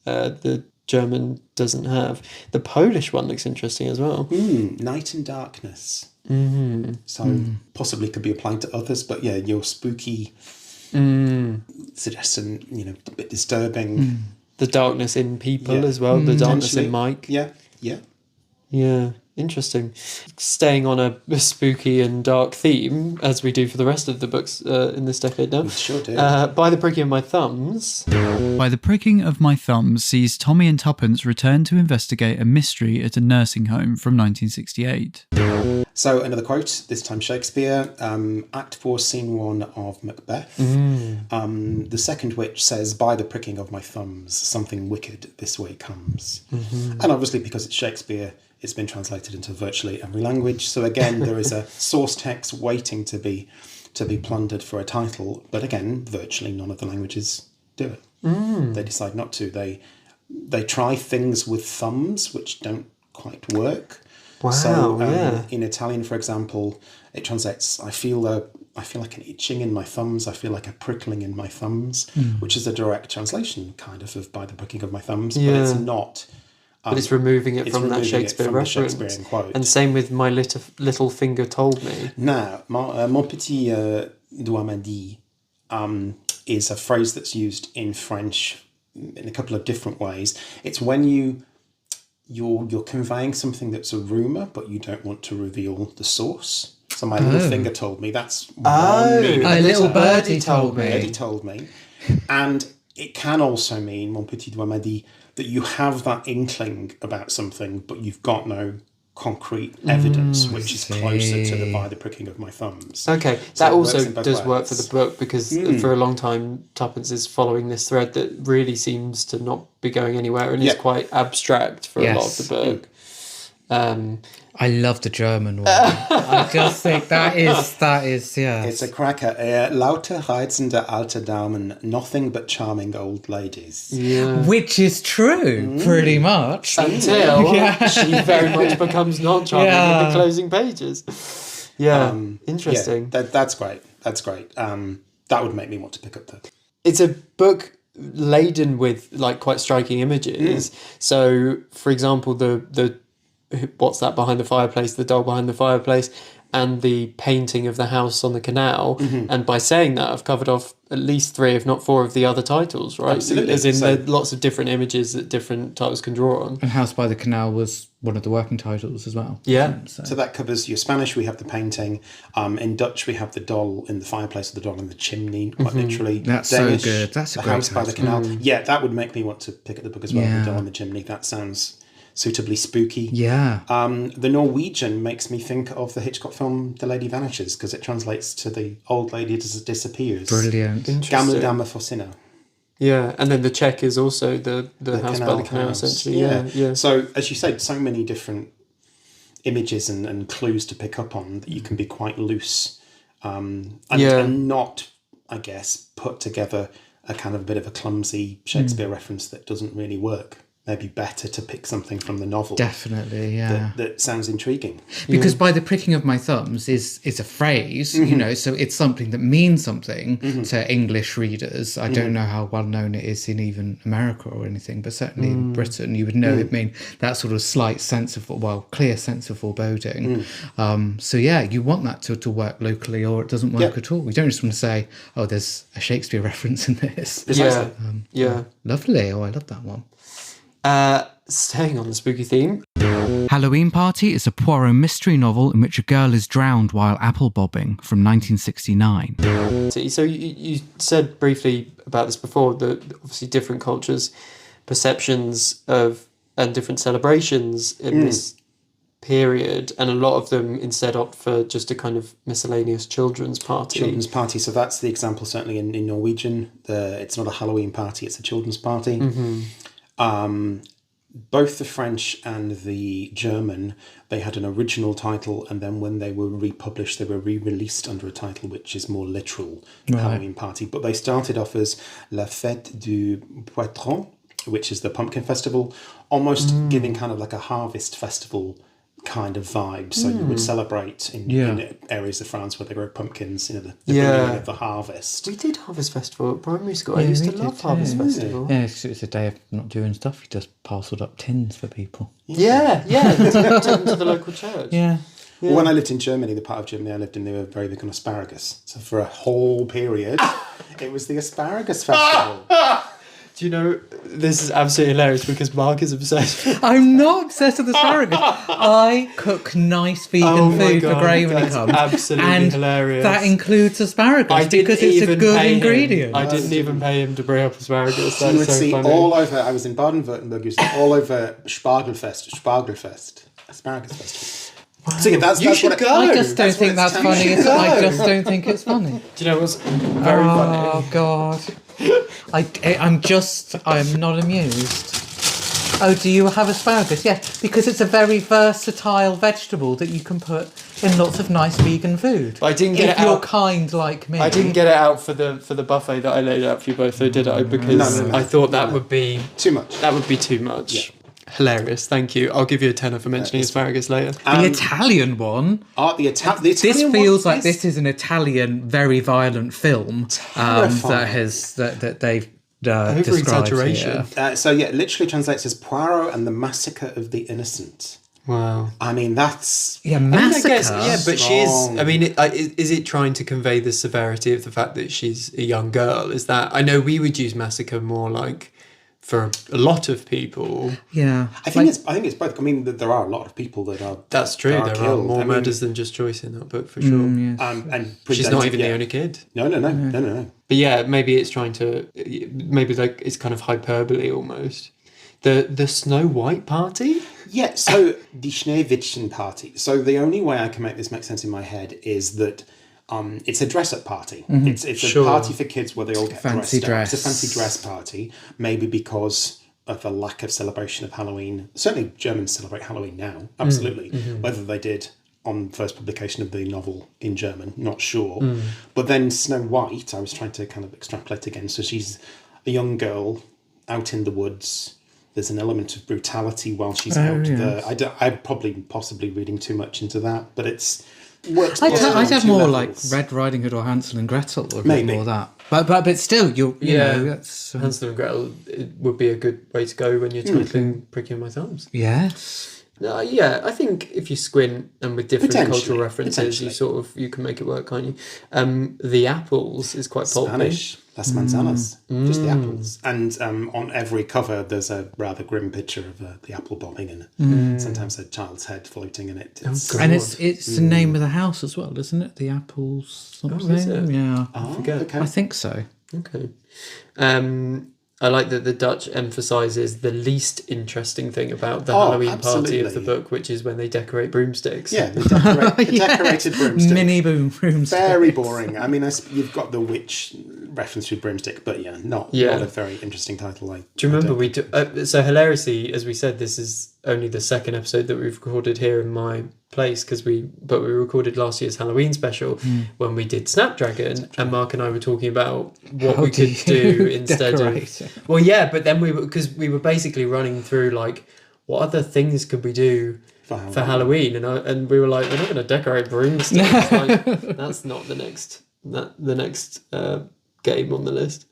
the German doesn't have. The Polish one looks interesting as well. Night and Darkness. So possibly could be applied to others, but yeah, your spooky suggestion, a bit disturbing. The darkness in people as well. The darkness in Mike. Yeah. Interesting. Staying on a spooky and dark theme, as we do for the rest of the books in this decade now. We sure do. By the Pricking of My Thumbs. By the Pricking of My Thumbs sees Tommy and Tuppence return to investigate a mystery at a nursing home from 1968. So another quote, this time Shakespeare, Act 4, Scene 1 of Macbeth. The second which says, by the pricking of my thumbs, something wicked this way comes. And obviously because it's Shakespeare, it's been translated into virtually every language. So again, there is a source text waiting to be plundered for a title. But again, virtually none of the languages do it. They decide not to. They try things with thumbs, which don't quite work. Wow, So yeah. in Italian, for example, it translates, I feel like an itching in my thumbs, I feel like a prickling in my thumbs, which is a direct translation kind of by the pricking of my thumbs, but it's not. But it's removing it it's from that removing it Shakespeare from the reference. Shakespearean quote. And same with My Little Finger Told Me. Now, mon petit doigt m'a dit is a phrase that's used in French in a couple of different ways. It's when you're conveying something that's a rumour, but you don't want to reveal the source. So my little finger told me. That's one meaning. A little birdie birdie told me. Birdie told me. And it can also mean, mon petit doigt m'a dit, that you have that inkling about something, but you've got no concrete evidence, which is closer to the by the pricking of my thumbs. Okay, So that it works also in both does work ways. for the book, because for a long time Tuppence is following this thread that really seems to not be going anywhere and is quite abstract for a lot of the book. I love the German one. I just think that is yeah. It's a cracker. Lauter reizende alte Damen, nothing but charming old ladies. Yeah. Which is true, pretty much. Until she very much becomes not charming in the closing pages. Yeah, interesting. Yeah, that's great. That's great. that would make me want to pick up the... It's a book laden with like quite striking images. So, for example, the what's that behind the fireplace? The doll behind the fireplace, and the painting of the house on the canal. And by saying that, I've covered off at least 3, if not 4, of the other titles, right? Absolutely. As in, there are lots of different images that different titles can draw on. And House by the Canal was one of the working titles as well. Yeah. So that covers your Spanish, we have the painting. In Dutch, we have the doll in the fireplace, or the doll in the chimney, quite literally. That's Danish, so good. That's a the great House by the title. Canal. Yeah, that would make me want to pick up the book as well. Yeah. The doll in the chimney. That sounds suitably spooky. Yeah. The Norwegian makes me think of the Hitchcock film The Lady Vanishes, because it translates to the old lady disappears. Brilliant. Gamle dame forsvinner. Yeah, and then the Czech is also the house by the canal, house. essentially. Yeah. So, as you said, so many different images and clues to pick up on that you can be quite loose and not, I guess, put together a kind of bit of a clumsy Shakespeare reference that doesn't really work. Maybe better to pick something from the novel. Definitely, yeah. That sounds intriguing. Because by the pricking of my thumbs is a phrase, you know, so it's something that means something to English readers. I don't know how well known it is in even America or anything, but certainly in Britain, you would know it mean that sort of slight sense of, clear sense of foreboding. So yeah, you want that to work locally, or it doesn't work at all. You don't just want to say, oh, there's a Shakespeare reference in this. Yeah. Lovely. Oh, I love that one. Staying on the spooky theme. Halloween Party is a Poirot mystery novel in which a girl is drowned while apple bobbing from 1969. So you said briefly about this before, that obviously different cultures' perceptions of and different celebrations in this period, and a lot of them instead opt for just a kind of miscellaneous children's party. Children's party. So that's the example certainly in Norwegian. It's not a Halloween party, it's a children's party. Both the French and the German, they had an original title, and then when they were republished, they were re-released under a title which is more literal, Halloween Party. But they started off as La Fête du Poitron, which is the pumpkin festival, almost giving kind of like a harvest festival kind of vibe. So you would celebrate in areas of France where they grow pumpkins, the beginning of the harvest. We did Harvest Festival at primary school. I used to love Harvest Festival. Yeah, it's a day of not doing stuff. You just parcelled up tins for people. Yeah. Took them to the local church. Yeah. Well, when I lived in Germany, the part of Germany I lived in, they were very big on asparagus. So for a whole period, it was the asparagus festival. Do you know, this is absolutely hilarious because Mark is obsessed. I'm not obsessed with asparagus. I cook nice vegan food for Gray when he comes. Absolutely and hilarious. That includes asparagus because it's a good ingredient. I didn't even pay him to bring up asparagus. That's You would so see funny. all over, I was in Baden-Württemberg, you see all over Spargelfest, asparagus festival. Wow. So yeah, that's you should what go. I just don't think that's funny. I just don't think it's funny. Do you know what's very funny? Oh, God. I'm not amused. Oh, do you have asparagus? Yeah, because it's a very versatile vegetable that you can put in lots of nice vegan food. But I didn't get if it you're out. kind like me. I didn't get it out for the buffet that I laid out for you both, though, did I? Because No. I thought that would be too much. That would be too much. Yeah. Hilarious, thank you. I'll give you a tenner for mentioning asparagus later. The Italian one. This feels like this is an Italian, very violent film that they've described here. It literally translates as Poirot and the Massacre of the Innocent. Wow. I mean, that's... Yeah, massacre. But she is... I mean, is it trying to convey the severity of the fact that she's a young girl? Is that... I know we would use massacre more like... for a lot of people. Yeah. I think it's both. I mean, there are a lot of people that are... That's true. There are more murders than just Joyce in that book, for sure. Yes. And she's not even the only kid. No. But yeah, maybe it's trying to... Maybe like it's kind of hyperbole almost. The Snow White party? Yeah, so the Schneewittchen party. So the only way I can make this make sense in my head is that it's a dress-up party. It's a party for kids where they all get fancy dressed dress. up. It's a fancy dress party, maybe because of a lack of celebration of Halloween. Certainly Germans celebrate Halloween now, absolutely. Whether they did on first publication of the novel in German, not sure. But then Snow White, I was trying to kind of extrapolate again. So she's a young girl out in the woods. There's an element of brutality while she's out there. I'm probably possibly reading too much into that, but it's works. I'd have two more levels. like Red Riding Hood or Hansel and Gretel or Maybe. more that. But still, you know, that's, Hansel and Gretel it would be a good way to go when you're twiddling, pricking my thumbs. yes. Yeah, I think if you squint and with different Potentially, cultural references, you can make it work, can't you? The apples is quite pulpy. Spanish, Las Manzanas, just the apples. And on every cover, there's a rather grim picture of the apple bobbing and sometimes a child's head floating in it. It's, God. And it's the name of the house as well, isn't it? The apples something. is it? Yeah. I forget. okay. I think so. Okay. I like that the Dutch emphasises the least interesting thing about the Halloween party of the absolutely. book, which is when they decorate broomsticks. Yeah, the decorated broomstick. Mini broomstick. Very boring. I mean, you've got the witch reference to broomstick, but not a very interesting title. Do you remember so hilariously, as we said, this is only the second episode that we've recorded here in my place we recorded last year's Halloween special when we did Snapdragon, and Mark and I were talking about what How we do could do you instead decorate it? of. Well, yeah, but then we were basically running through like what other things could we do for Halloween, and we were like, we're not going to decorate broomsticks. Like, that's not the next game on the list.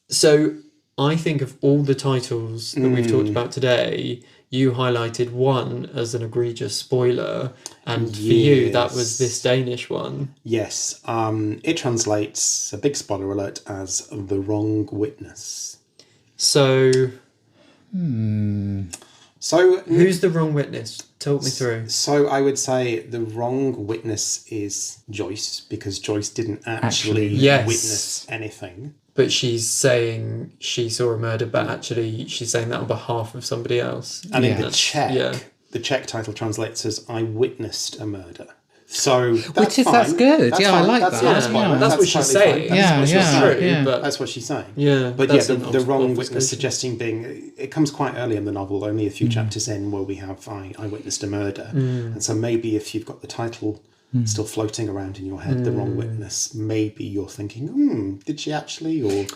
So I think of all the titles that we've talked about today, you highlighted one as an egregious spoiler, and for you that was this Danish one. Yes, it translates, a big spoiler alert, as The Wrong Witness. So So who's the wrong witness? Talk me through. So I would say the wrong witness is Joyce, because Joyce didn't actually Yes. witness anything. But she's saying she saw a murder, but actually she's saying that on behalf of somebody else. And in the That's- Czech, the Czech title translates as "I witnessed a murder." So that's That's fine. good. That's Yeah, I fine. like That's that. not a spoiler. Yeah. That's what she's totally saying. fine. Yeah, That's what she's yeah, saying. True, yeah. but That's what she's saying. yeah, But that's yeah, an the wrong obfuscation. witness suggesting being, it comes quite early in the novel, only a few chapters in, where we have I witnessed a murder. And so maybe if you've got the title still floating around in your head, the wrong witness, maybe you're thinking, did she actually? Or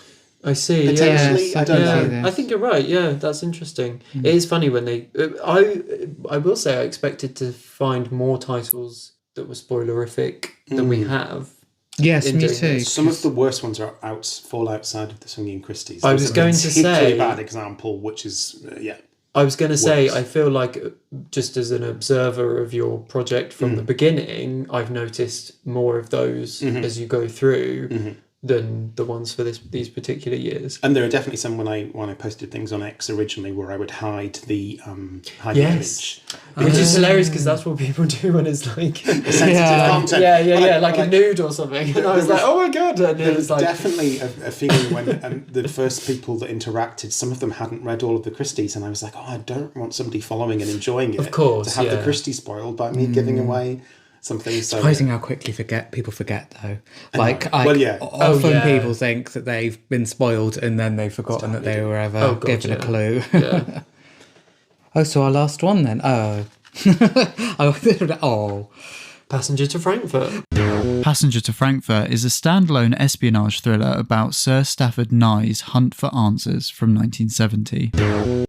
I see. potentially, Yes, I don't yeah. know. I think you're right. Yeah, that's interesting. It is funny when they. I will say I expected to find more titles that were spoilerific than we have. Yes, in me doing too. this. Some of the worst ones fall outside of the swinging Christies. I was There's a going to particularly say- bad example, which is I was going to say, worse. I feel like just as an observer of your project from the beginning, I've noticed more of those as you go through than the ones for these particular years. And there are definitely some when I posted things on X originally where I would hide the Yes. image. Which is hilarious because that's what people do when it's like Sensitive content. like a nude or something. And I was like, oh my god! And There it was was like, definitely a feeling when the first people that interacted, some of them hadn't read all of the Christies, and I was like, I don't want somebody following and enjoying it. Of course, to have the yeah. Christie spoiled by me giving away something. So Surprising how quickly people forget though. Like, Well, yeah. often yeah. people think that they've been spoiled and then they've forgotten that they were ever Oh, God, given a yeah. clue. yeah. Oh, so our last one then. Oh. Oh. Passenger to Frankfurt. Passenger to Frankfurt is a standalone espionage thriller about Sir Stafford Nye's hunt for answers from 1970.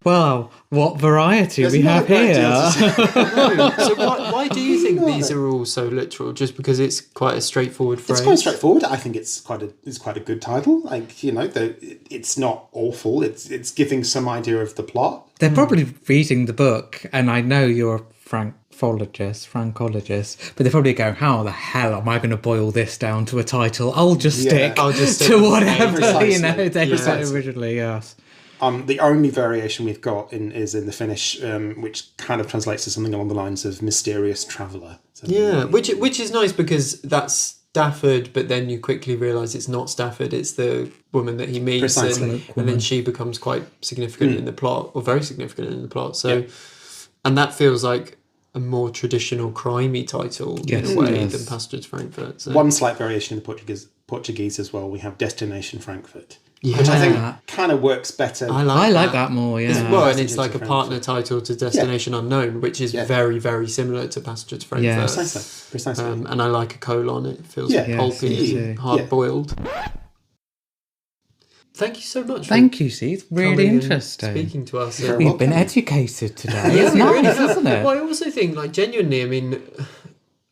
Well, what variety we not have a great deal here. to No, so why do you think these are all so literal? Just because it's quite a straightforward phrase? It's quite straightforward. I think it's quite a good title. Like, it's not awful. It's giving some idea of the plot. They're probably reading the book, and I know you're a Francologist, but they're probably going, how the hell am I going to boil this down to a title? I'll just stick I'll just stick to with the whatever, Precisely. they Yeah. said originally, yes. The only variation we've got is in the Finnish, which kind of translates to something along the lines of mysterious traveller. So Yeah, which is nice because that's Stafford, but then you quickly realise it's not Stafford, it's the woman that he meets, Precisely. and then she becomes quite significant in the plot, or very significant in the plot. So, and that feels like a more traditional crimey title Yes, in a way it does. than Passenger to Frankfurt. So. One slight variation in the Portuguese as well. We have Destination Frankfurt, Yeah. which I think kind of works better. I I like that more, yeah. Well, and Passenger it's like to a partner title to Destination Unknown, which is very, very similar to Passenger to Frankfurt. Yeah. Precisely. And I like a colon. It feels Yeah. Yes, pulpy me and too. hard boiled. thank you so much. Thank you, Steve. Really coming and interesting. speaking to us. We've been educated today. Yeah, It's we really nice, have. isn't it? Well, I also think, like, genuinely, I mean,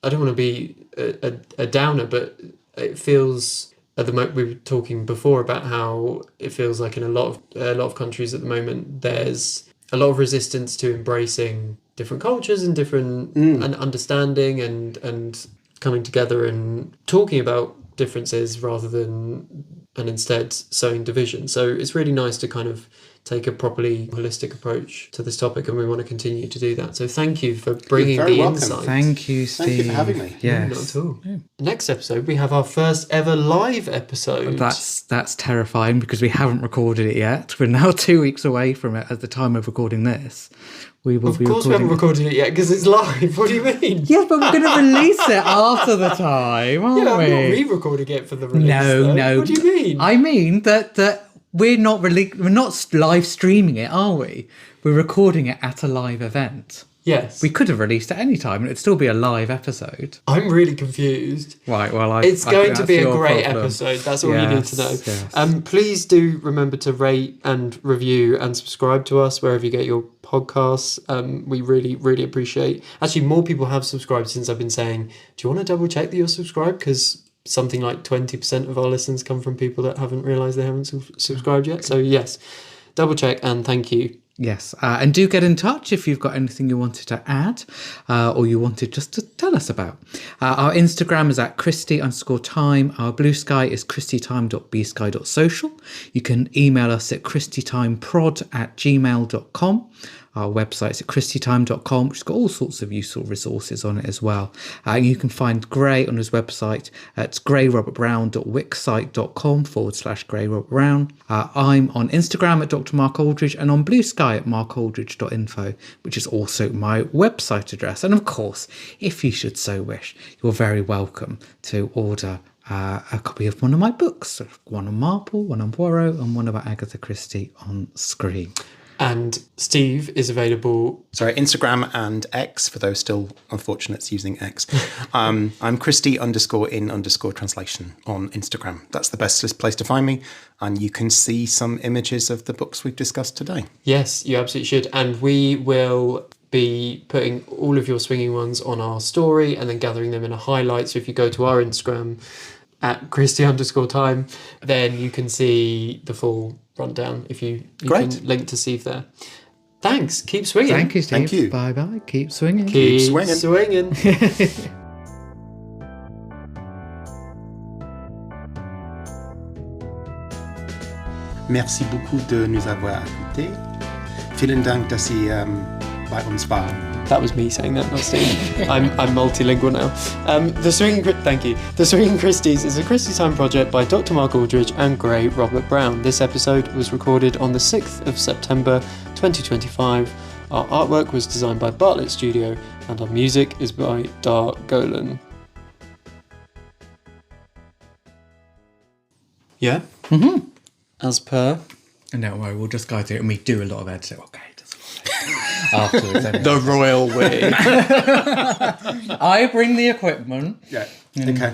I don't want to be a downer, but it feels at the moment, we were talking before about how it feels like in a lot of countries at the moment, there's a lot of resistance to embracing different cultures and different and understanding and coming together and talking about differences rather than and instead sowing division. So it's really nice to kind of take a properly holistic approach to this topic, and we want to continue to do that. So thank you for bringing very the welcome. insight. Thank you, Steve. Thank you for having me. Yes. Not at all. Next episode, we have our first ever live episode. That's terrifying because we haven't recorded it yet. We're now 2 weeks away from it at the time of recording this. We will Of course we haven't recorded it yet because it's live. What do you mean? Yes, but we're going to release it after the time, aren't Yeah, I'm we? not re-recording it for the release. No, though. no. What do you mean? I mean that we're not live streaming it, are we? We're recording it at a live event. Yes. We could have released it any time and it'd still be a live episode. I'm really confused. Right, well, It's I going think to that's be a your great problem. episode. That's all you need to know. Yes. Please do remember to rate and review and subscribe to us wherever you get your podcasts. We really, really appreciate. Actually, more people have subscribed since I've been saying, do you want to double check that you're subscribed? Because something like 20% of our listens come from people that haven't realised they haven't subscribed yet. So yes, double check and thank you. Yes, and do get in touch if you've got anything you wanted to add or you wanted just to tell us about. Our Instagram is at Christie_time. Our Blue Sky is christietime.bsky.social. You can email us at christietimepod@gmail.com. Our website is at christietime.com, which has got all sorts of useful resources on it as well. You can find Gray on his website at grayrobertbrown.wixsite.com/grayrobertbrown. I'm on Instagram at Dr. Mark Aldridge and on Blue Sky at markaldridge.info, which is also my website address. And of course, if you should so wish, you're very welcome to order a copy of one of my books, one on Marple, one on Poirot, and one about Agatha Christie on screen. And Steve is available. Sorry, Instagram and X, for those still unfortunates using X. I'm Christie_in_translation on Instagram. That's the best place to find me. And you can see some images of the books we've discussed today. Yes, you absolutely should. And we will be putting all of your swinging ones on our story and then gathering them in a highlight. So if you go to our Instagram at Christie_time, then you can see the full rundown if you Great. can link to Steve there. Thanks. Keep swinging. Thank you, Steve. Thank you. Bye-bye. Keep swinging. Keep swinging. swinging. Merci beaucoup de nous avoir écoutés. Vielen Dank, dass Sie bei uns waren. That was me saying that, not Steve. I'm multilingual now. Thank you. The Swinging Christies is a Christie Time project by Dr. Mark Aldridge and Gray Robert Brown. This episode was recorded on the 6th of September 2025. Our artwork was designed by Bartlett Studio and our music is by Dar Golan. Yeah? Mm-hmm. As per? No worry, we'll just go through it and we do a lot of editing. Okay, afterwards. Anyway. The royal way. I bring the equipment. Yeah. Okay.